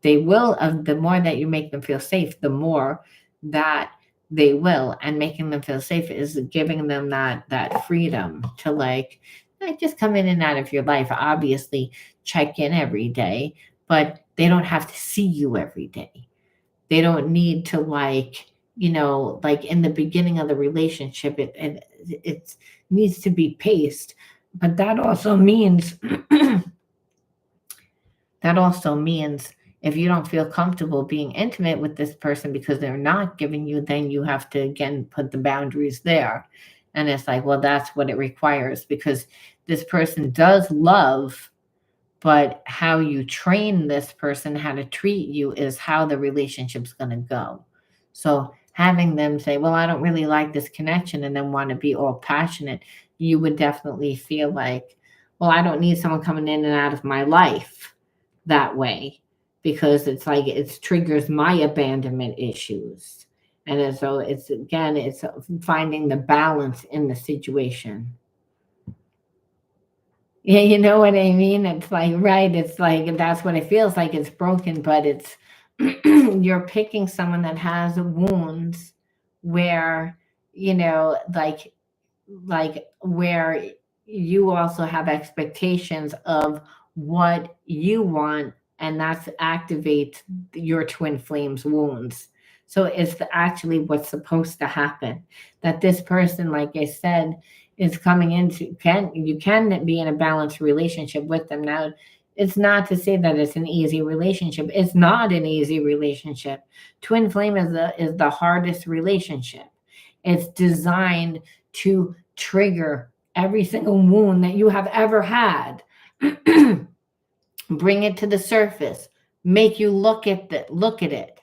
They will. The more that you make them feel safe, the more that they will. And making them feel safe is giving them that freedom to like not just come in and out of your life. Obviously check in every day, but they don't have to see you every day. They don't need to like, like in the beginning of the relationship, it needs to be paced. But that also means that also means if you don't feel comfortable being intimate with this person because they're not giving you, then you have to again put the boundaries there. And it's like, well, that's what it requires, because this person does love, but how you train this person how to treat you is how the relationship's going to go. So having them say, well, I don't really like this connection, and then want to be all passionate, you would definitely feel like, well, I don't need someone coming in and out of my life that way, because it's like it triggers my abandonment issues. And so it's again, it's finding the balance in the situation. Yeah, you know what I mean? It's like, right, it's like that's what it feels like, it's broken, but it's you're picking someone that has wounds where, like where you also have expectations of what you want, and that's activates your twin flames wounds. So it's actually what's supposed to happen, that this person, like I said, is coming into, can be in a balanced relationship with them. Now it's not to say that it's an easy relationship. It's not an easy relationship. Twin flame is the hardest relationship. It's designed to trigger every single wound that you have ever had, bring it to the surface, make you look at it,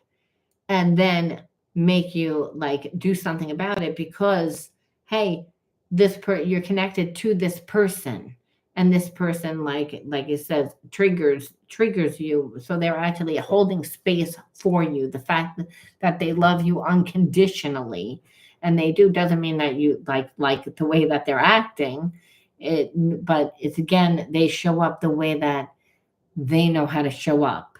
and then make you like do something about it, because hey, you're connected to this person, and this person, like it says, triggers you, so they're actually holding space for you. The fact that they love you unconditionally, and they do, doesn't mean that you like the way that they're acting it, but it's again, they show up the way that they know how to show up.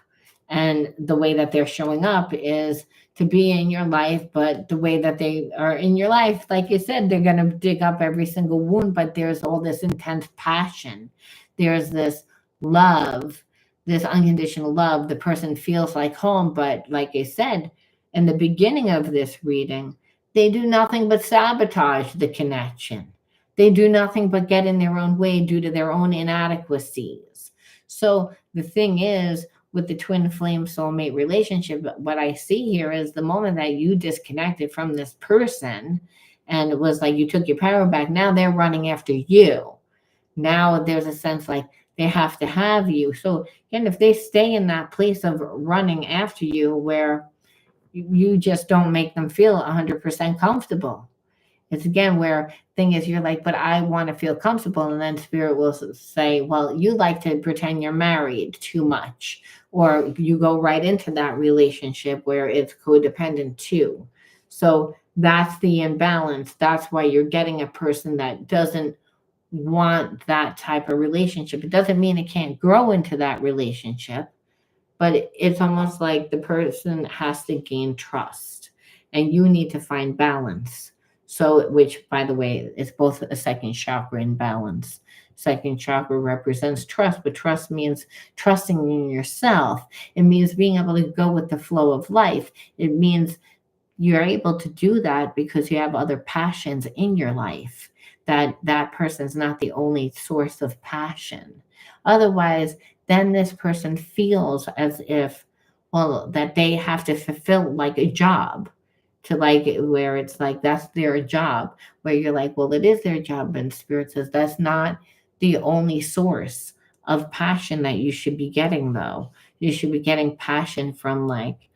And the way that they're showing up is to be in your life, but the way that they are in your life, like you said, they're going to dig up every single wound, but there's all this intense passion. There's this love, this unconditional love. The person feels like home, but like I said in the beginning of this reading, they do nothing but sabotage the connection. They do nothing but get in their own way due to their own inadequacies. So the thing is, with the twin flame soulmate relationship, what I see here is the moment that you disconnected from this person and it was like you took your power back, now they're running after you. Now there's a sense like they have to have you. So again, if they stay in that place of running after you where you just don't make them feel 100% comfortable, it's again where thing is you're like, but I want to feel comfortable, and then spirit will say, well, you like to pretend you're married too much, or you go right into that relationship where it's codependent too. So that's the imbalance. That's why you're getting a person that doesn't want that type of relationship. It doesn't mean it can't grow into that relationship, but it's almost like the person has to gain trust, and you need to find balance. So, which by the way is both a second chakra and balance. Second chakra represents trust, but trust means trusting in yourself. It means being able to go with the flow of life. It means you're able to do that because you have other passions in your life, that person's not the only source of passion. Otherwise, then this person feels as if, well, that they have to fulfill like a job, to like where it's like that's their job, where you're like, well, it is their job, and spirit says that's not the only source of passion that you should be getting. Though you should be getting passion from like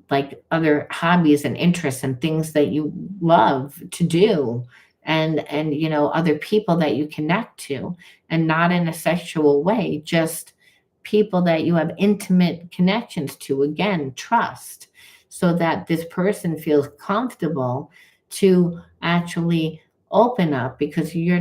like other hobbies and interests and things that you love to do, and other people that you connect to, and not in a sexual way, just people that you have intimate connections to, again, trust, so that this person feels comfortable to actually open up, because you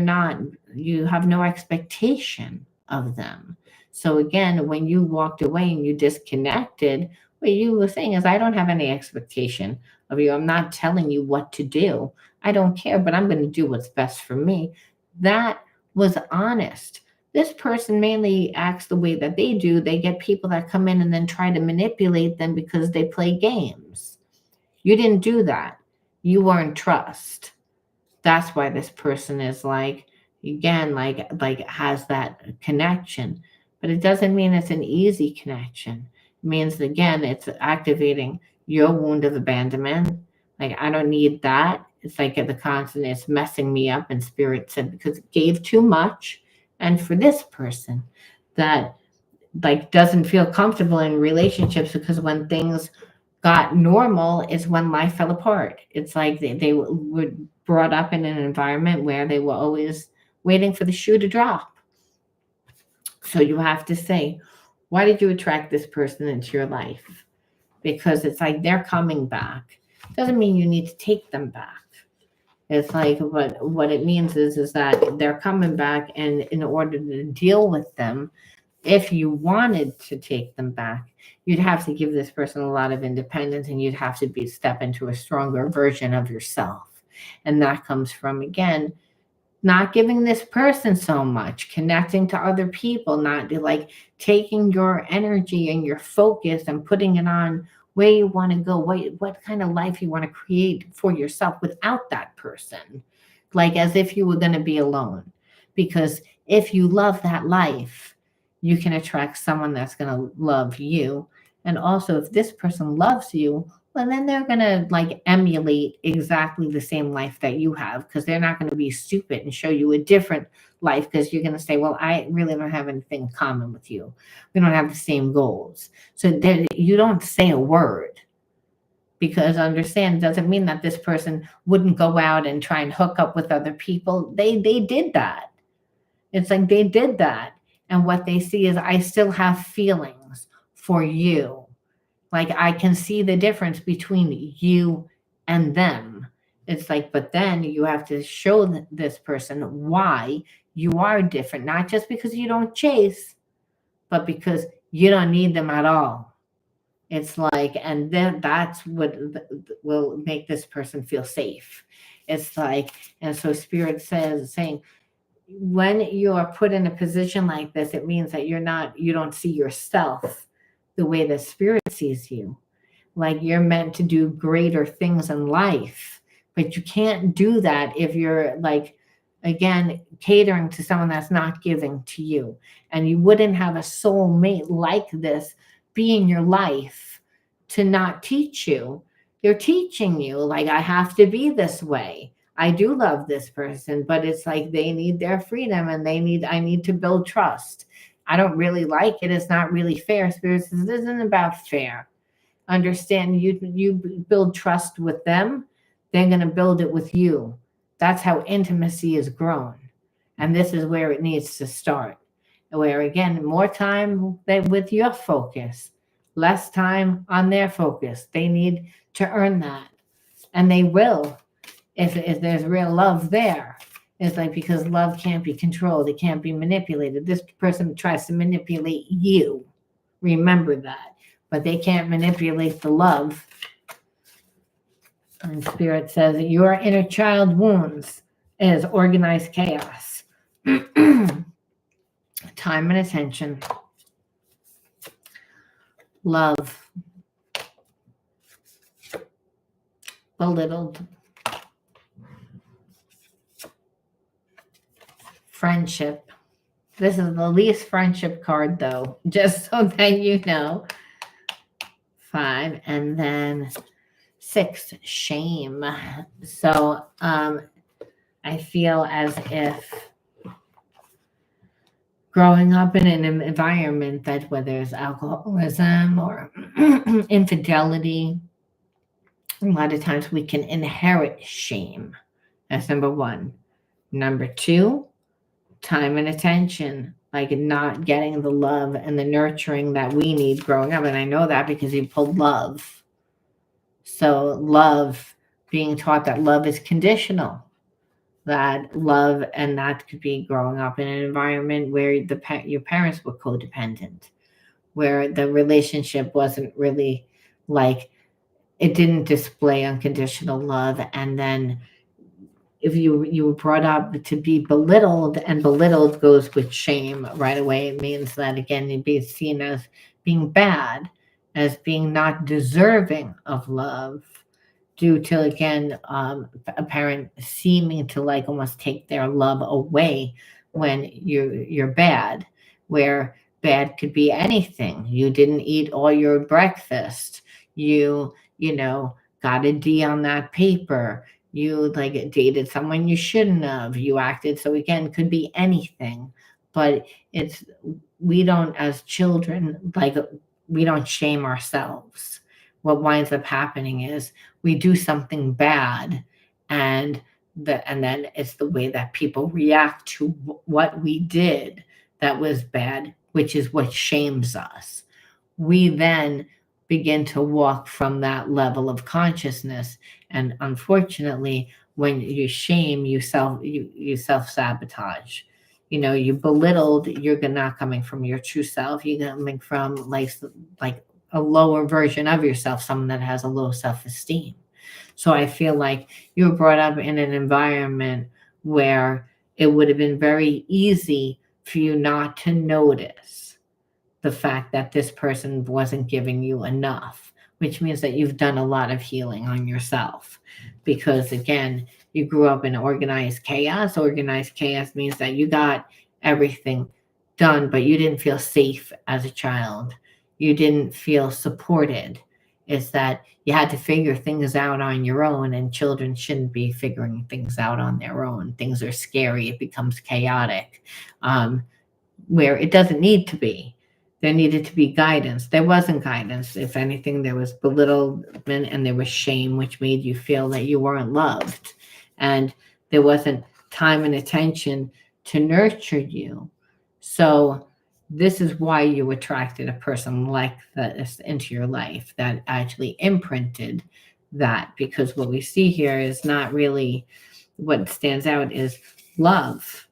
have no expectation of them. So again, when you walked away and you disconnected, what you were saying is, I don't have any expectation of you. I'm not telling you what to do. I don't care, but I'm going to do what's best for me. That was honest. This person mainly acts the way that they do. They get people that come in and then try to manipulate them because they play games. You didn't do that. You weren't trust. That's why this person is like, again, like has that connection. But it doesn't mean it's an easy connection. It means, again, it's activating your wound of abandonment. Like, I don't need that. It's like the constant, it's messing me up, and spirit said, because it gave too much. And for this person that like doesn't feel comfortable in relationships, because when things got normal is when life fell apart. It's like they were brought up in an environment where they were always waiting for the shoe to drop. So you have to say, why did you attract this person into your life? Because it's like they're coming back. Doesn't mean you need to take them back. It's like what it means is that they're coming back, and in order to deal with them, if you wanted to take them back, you'd have to give this person a lot of independence, and you'd have to step into a stronger version of yourself. And that comes from, again, not giving this person so much, connecting to other people, not like taking your energy and your focus and putting it on where you want to go, what kind of life you want to create for yourself without that person, like as if you were going to be alone. Because if you love that life, you can attract someone that's going to love you. And also, if this person loves you, well, then they're going to like emulate exactly the same life that you have, because they're not going to be stupid and show you a different life, because you're going to say, well, I really don't have anything in common with you. We don't have the same goals. So then you don't say a word, because understand, it doesn't mean that this person wouldn't go out and try and hook up with other people. They did that. It's like they did that. And what they see is, I still have feelings for you. Like, I can see the difference between you and them. It's like, but then you have to show this person why you are different, not just because you don't chase, but because you don't need them at all. It's like, and then that's what will make this person feel safe. It's like, and so spirit saying, when you are put in a position like this, it means that you don't see yourself the way the spirit sees you. Like, you're meant to do greater things in life, but you can't do that if you're like, again, catering to someone that's not giving to you. And you wouldn't have a soulmate like this be in your life to not teach you. They're teaching you, like, I have to be this way. I do love this person, but it's like they need their freedom, and I need to build trust. I don't really like it. It's not really fair. Spirit says, this isn't about fair. Understand, you build trust with them, they're going to build it with you. That's how intimacy is grown. And this is where it needs to start. Where, again, more time with your focus, less time on their focus. They need to earn that. And they will, if there's real love there. It's like, because love can't be controlled, it can't be manipulated. This person tries to manipulate you. Remember that. But they can't manipulate the love. And spirit says, your inner child wounds is organized chaos. Time and attention. Love. Belittled. Friendship. This is the least friendship card, though, just so that you know. 5, and then 6, shame. So I feel as if growing up in an environment that, whether it's alcoholism or infidelity, A lot of times we can inherit shame. That's number one. Number two, time and attention, like not getting the love and the nurturing that we need growing up. And I know that because you pulled love. So, love, being taught that love is conditional, that love, and that could be growing up in an environment where your parents were codependent, where the relationship wasn't really like, it didn't display unconditional love. And then if you were brought up to be belittled, and belittled goes with shame right away, it means that again you'd be seen as being bad, as being not deserving of love, due to again a parent seeming to like almost take their love away when you're bad, where bad could be anything. You didn't eat all your breakfast, you got a D on that paper, you like dated someone you shouldn't have, you acted, so again could be anything. But it's, we don't, as children, like, we don't shame ourselves. What winds up happening is we do something bad, and and then it's the way that people react to what we did that was bad, which is what shames us. We then begin to walk from that level of consciousness, and unfortunately when you shame, you self-sabotage. You belittled, you're not coming from your true self, you're coming from like a lower version of yourself, someone that has a low self-esteem. So I feel like you were brought up in an environment where it would have been very easy for you not to notice the fact that this person wasn't giving you enough, which means that you've done a lot of healing on yourself. Because again, you grew up in organized chaos. Organized chaos means that you got everything done, but you didn't feel safe as a child. You didn't feel supported. It's that you had to figure things out on your own, and children shouldn't be figuring things out on their own. Things are scary. It becomes chaotic, where it doesn't need to be. There needed to be guidance. There wasn't guidance. If anything, there was belittlement and there was shame, which made you feel that you weren't loved. And there wasn't time and attention to nurture you. So this is why you attracted a person like this into your life that actually imprinted that. Because what we see here is not really, what stands out is love,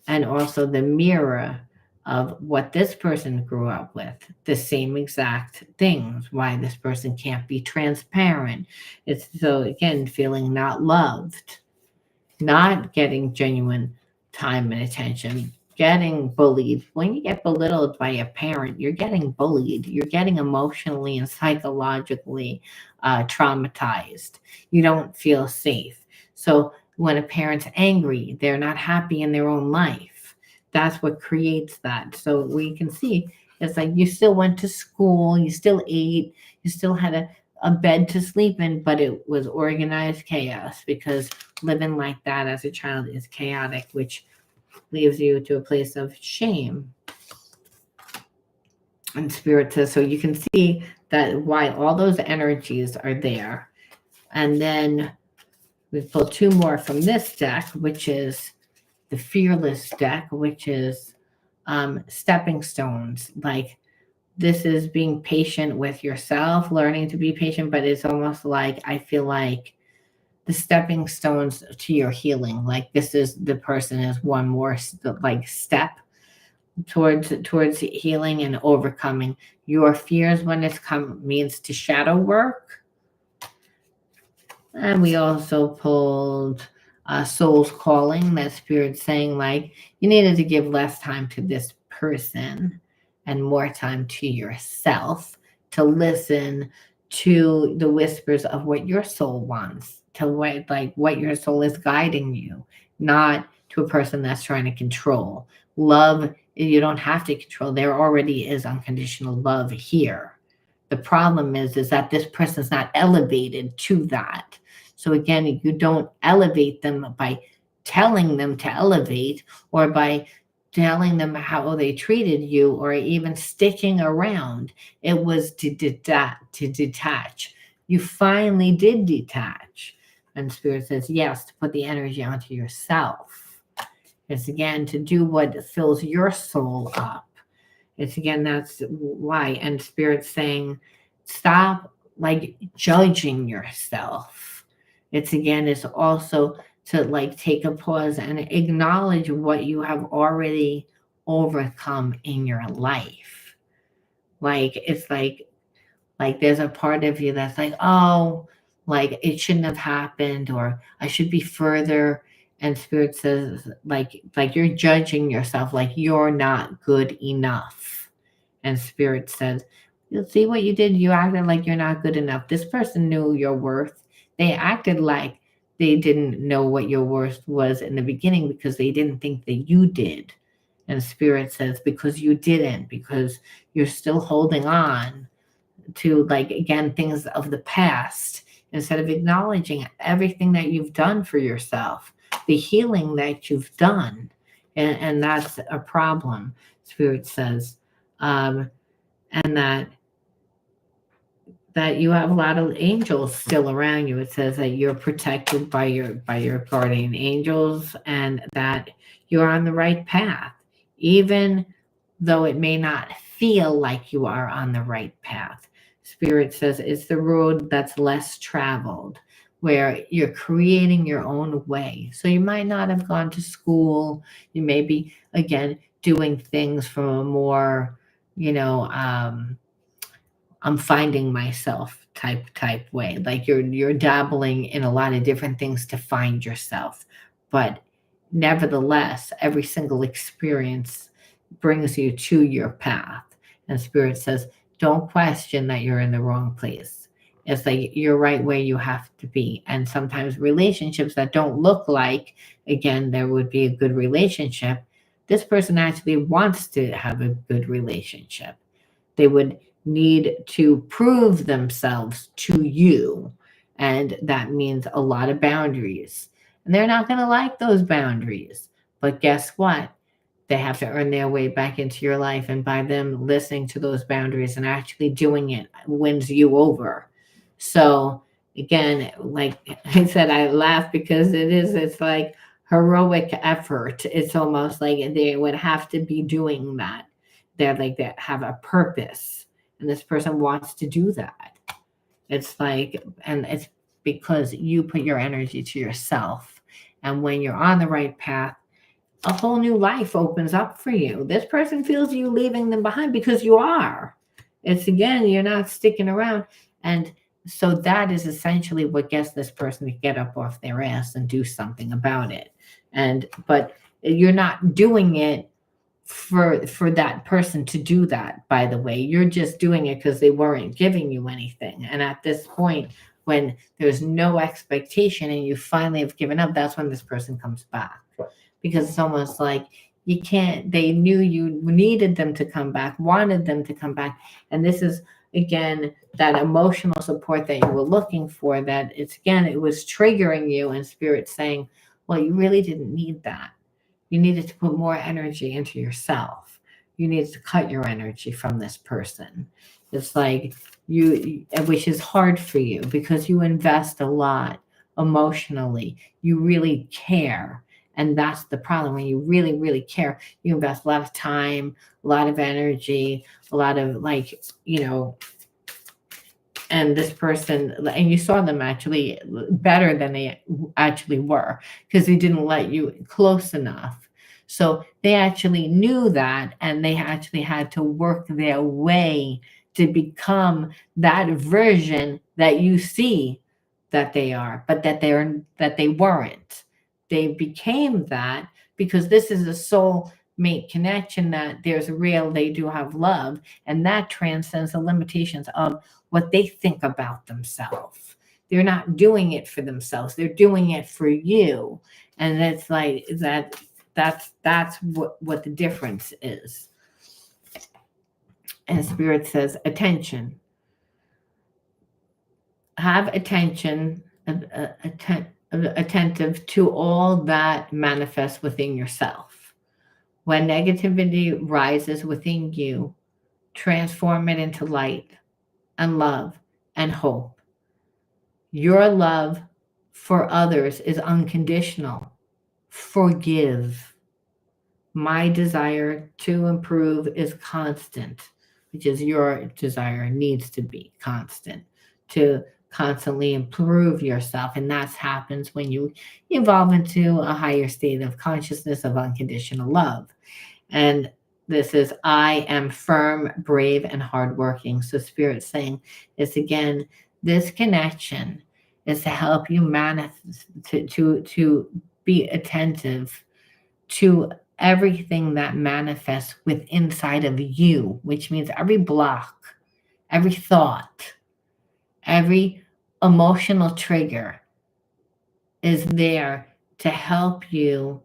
and also the mirror of what this person grew up with, the same exact things, why this person can't be transparent. It's, so again, feeling not loved, not getting genuine time and attention, getting bullied. When you get belittled by a parent, you're getting bullied. You're getting emotionally and psychologically traumatized. You don't feel safe. So when a parent's angry, they're not happy in their own life. That's what creates that. So we can see it's like you still went to school, you still ate, you still had a bed to sleep in, but it was organized chaos, because living like that as a child is chaotic, which leaves you to a place of shame and spirit. So you can see that why all those energies are there. And then we pull two more from this deck, which is the fearless deck, which is stepping stones. Like, this is being patient with yourself, learning to be patient, but it's almost like, I feel like the stepping stones to your healing. Like, this is, the person is one more like step towards healing and overcoming your fears. When it's come means to shadow work. And we also pulled Soul's Calling, that spirit saying like you needed to give less time to this person and more time to yourself, to listen to the whispers of what your soul wants, to what your soul is guiding you, not to a person that's trying to control. Love, you don't have to control. There already is unconditional love here. The problem is that this person's not elevated to that. So again, you don't elevate them by telling them to elevate, or by telling them how they treated you, or even sticking around. It was to detach, You finally did detach. And Spirit says, yes, to put the energy onto yourself. It's again to do what fills your soul up. It's again, that's why. And Spirit's saying, stop like judging yourself. It's again, it's also to like take a pause and acknowledge what you have already overcome in your life. Like, it's like there's a part of you that's like, oh, like it shouldn't have happened, or I should be further. And Spirit says, like you're judging yourself, like you're not good enough. And Spirit says, you'll see what you did. You acted like you're not good enough. This person knew your worth. They acted like they didn't know what your worth was in the beginning because they didn't think that you did. And Spirit says, because you didn't, because you're still holding on to, like, again, things of the past instead of acknowledging everything that you've done for yourself, the healing that you've done. And that's a problem, Spirit says. And that you have a lot of angels still around you. It says that you're protected by your guardian angels, and that you're on the right path, even though it may not feel like you are on the right path. Spirit says it's the road that's less traveled, where you're creating your own way. So you might not have gone to school. You may be, again, doing things from a more, you know, I'm finding myself type way. Like you're dabbling in a lot of different things to find yourself. But nevertheless, every single experience brings you to your path. And Spirit says, don't question that you're in the wrong place. It's like you're right where you have to be. And sometimes relationships that don't look like, again, there would be a good relationship. This person actually wants to have a good relationship. They would need to prove themselves to you. And that means a lot of boundaries. And they're not going to like those boundaries. But guess what? They have to earn their way back into your life. And by them listening to those boundaries and actually doing it wins you over. So, again, like I said, I laugh because it's like heroic effort. It's almost like they would have to be doing that. They're like, they have a purpose, and this person wants to do that. It's like, and it's because you put your energy to yourself. And when you're on the right path, a whole new life opens up for you. This person feels you leaving them behind because you are. It's again, you're not sticking around. And so that is essentially what gets this person to get up off their ass and do something about it. And but you're not doing it for that person to do that, by the way. You're just doing it because they weren't giving you anything. And at this point, when there's no expectation and you finally have given up, that's when this person comes back. Because it's almost like you can't, they knew you needed them to come back, wanted them to come back. And this is, again, that emotional support that you were looking for, that it's, again, it was triggering you, and Spirit saying, well, you really didn't need that. You needed to put more energy into yourself. You needed to cut your energy from this person. It's like which is hard for you because you invest a lot emotionally. You really care. And that's the problem. When you really, really care, you invest a lot of time, a lot of energy, a lot of, like, and this person, and you saw them actually better than they actually were because they didn't let you close enough. So they actually knew that, and they actually had to work their way to become that version that you see that they are, but that they weren't. They became that because this is a soul mate connection, that there's real, they do have love, and that transcends the limitations of what they think about themselves. They're not doing it for themselves, they're doing it for you. And it's like that's what the difference is. And Spirit says, attention. Have attention, attentive to all that manifests within yourself. When negativity rises within you, transform it into light and love and hope. Your love for others is unconditional. Forgive. My desire to improve is constant, which is your desire needs to be constant to constantly improve yourself. And that happens when you evolve into a higher state of consciousness of unconditional love. And this is, I am firm, brave, and hardworking. So Spirit's saying this again, this connection is to help you manifest, to be attentive to everything that manifests with inside of you, which means every block, every thought, every emotional trigger is there to help you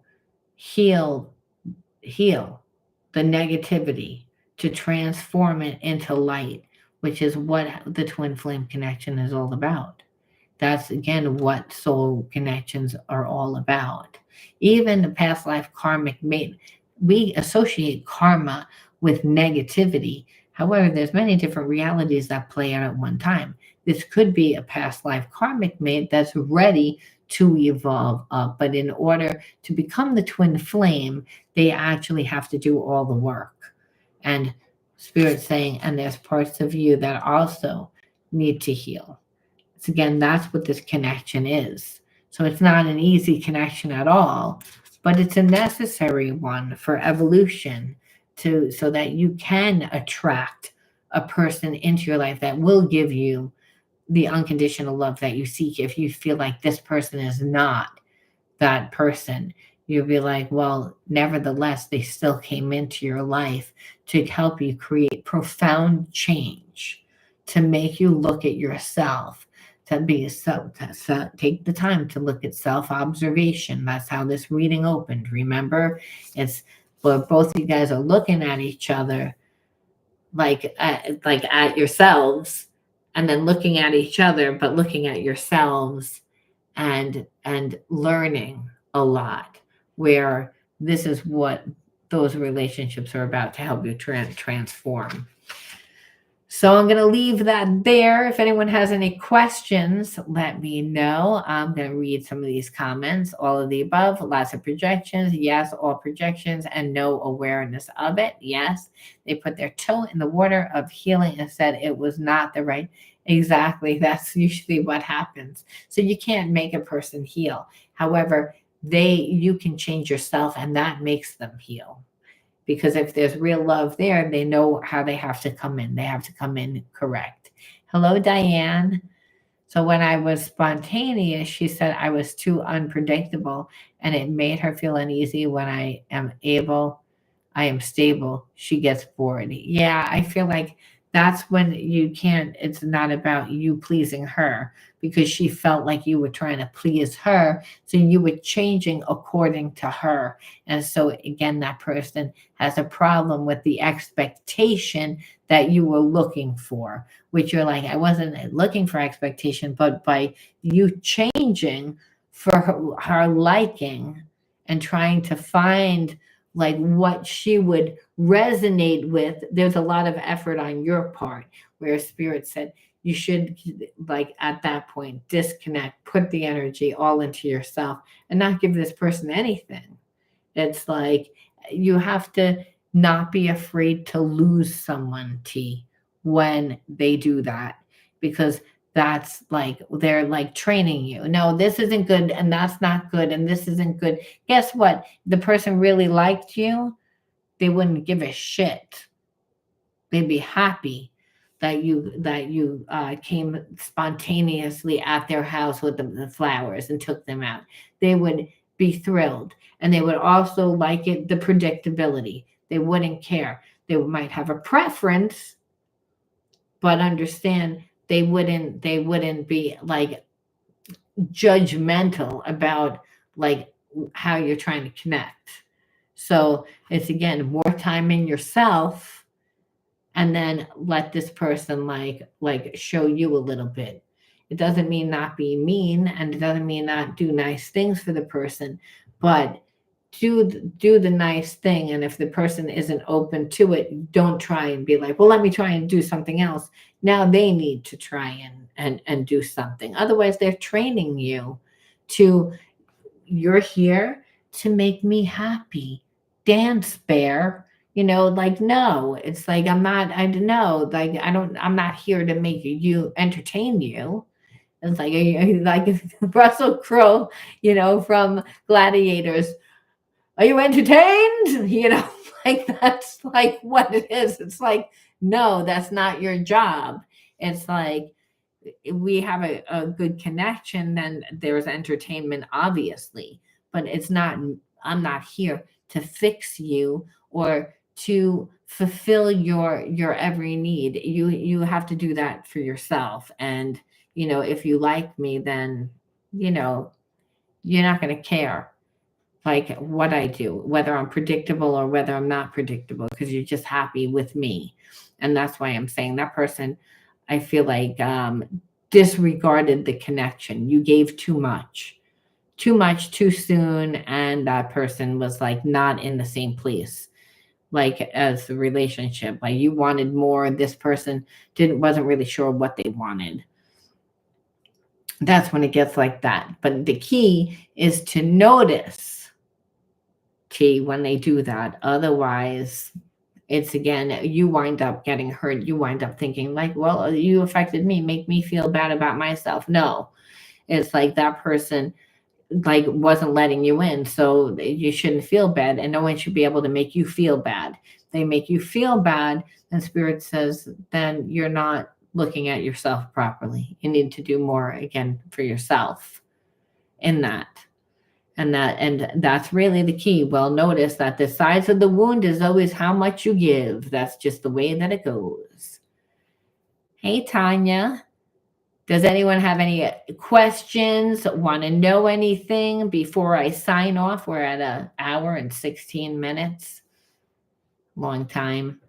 heal heal the negativity, to transform it into light, which is what the twin flame connection is all about. That's again what soul connections are all about. Even the past life karmic mate, we associate karma with negativity. However, there's many different realities that play out at one time. This could be a past life karmic mate that's ready to evolve up, but in order to become the twin flame, they actually have to do all the work. And Spirit saying, and there's parts of you that also need to heal. So again, that's what this connection is. So it's not an easy connection at all, but it's a necessary one for evolution to so that you can attract a person into your life that will give you the unconditional love that you seek. If you feel like this person is not that person, you'll be like, well, nevertheless, they still came into your life to help you create profound change, to make you look at yourself, to be take the time to look at self-observation. That's how this reading opened. Remember, it's where both you guys are looking at each other like at yourselves, and then looking at each other, but looking at yourselves and learning a lot, where this is what those relationships are about, to help you transform. So I'm going to leave that there. If anyone has any questions, let me know. I'm going to read some of these comments. All of the above, lots of projections. Yes, all projections and no awareness of it. Yes, they put their toe in the water of healing and said it was not the right. Exactly. That's usually what happens. So you can't make a person heal. However, you can change yourself, and that makes them heal. Because if there's real love there, they know how they have to come in. They have to come in correct. Hello, Diane. So when I was spontaneous, she said I was too unpredictable, and it made her feel uneasy. When I am stable, she gets bored. Yeah, I feel like that's when you can't, it's not about you pleasing her, because she felt like you were trying to please her. So you were changing according to her. And so again, that person has a problem with the expectation that you were looking for, which you're like, I wasn't looking for expectation, but by you changing for her liking and trying to find like what she would resonate with, there's a lot of effort on your part, where Spirit said you should, like at that point, disconnect, put the energy all into yourself and not give this person anything. It's like you have to not be afraid to lose someone, T, when they do that, because that's like they're like training you. No, this isn't good, and that's not good, and this isn't good. Guess what? The person really liked you, they wouldn't give a shit. They'd be happy that you came spontaneously at their house with the flowers and took them out. They would be thrilled, and they would also like it, the predictability. They wouldn't care. They might have a preference, but understand they wouldn't be like judgmental about like how you're trying to connect. So it's again more time in yourself, and then let this person like show you a little bit. It doesn't mean not be mean, and it doesn't mean not do nice things for the person, but do the nice thing. And if the person isn't open to it, don't try and be like, well, let me try and do something else. Now they need to try and do something. Otherwise, they're training you to, you're here to make me happy. Dance, bear. Like, no, it's like, I don't know, like, I'm not here to make you entertain you. It's like, like Russell Crowe, from Gladiators. Are you entertained? Like, that's like what it is. It's like, no, that's not your job. It's like, we have a good connection, then there's entertainment, obviously. But it's not, I'm not here to fix you or to fulfill your every need. You have to do that for yourself. And if you like me, then you know you're not going to care like what I do, whether I'm predictable or whether I'm not predictable, because you're just happy with me. And that's why I'm saying that person, I feel like, disregarded the connection. You gave too much too soon. And that person was like not in the same place, like as the relationship. Like, you wanted more. This person wasn't really sure what they wanted. That's when it gets like that. But the key is to notice when they do that. Otherwise, it's again, you wind up getting hurt. You wind up thinking like, well, you affected me, make me feel bad about myself. No, it's like that person like wasn't letting you in, so you shouldn't feel bad, and no one should be able to make you feel bad. They make you feel bad, and spirit says then you're not looking at yourself properly. You need to do more again for yourself in that. And that's really the key. Well, notice that the size of the wound is always how much you give. That's just the way that it goes. Hey, Tanya. Does anyone have any questions? Want to know anything before I sign off? We're at an hour and 16 minutes. Long time.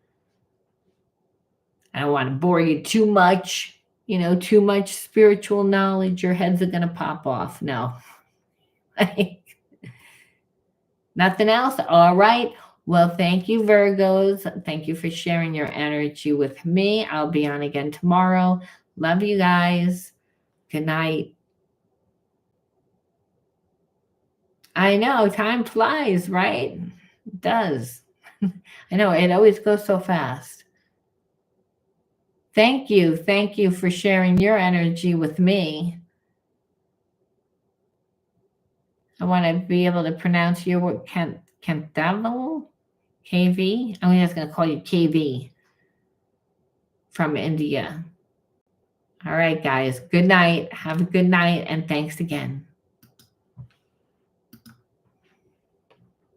I don't want to bore you too much. Too much spiritual knowledge. Your heads are going to pop off. No. Nothing else? All right. Well, thank you, Virgos. Thank you for sharing your energy with me. I'll be on again tomorrow. Love you guys. Good night. I know, time flies, right? It does. I know, it always goes so fast. Thank you. Thank you for sharing your energy with me. I want to be able to pronounce your word, Cantavel? KV? I'm just going to call you KV from India. All right, guys. Good night. Have a good night, and thanks again.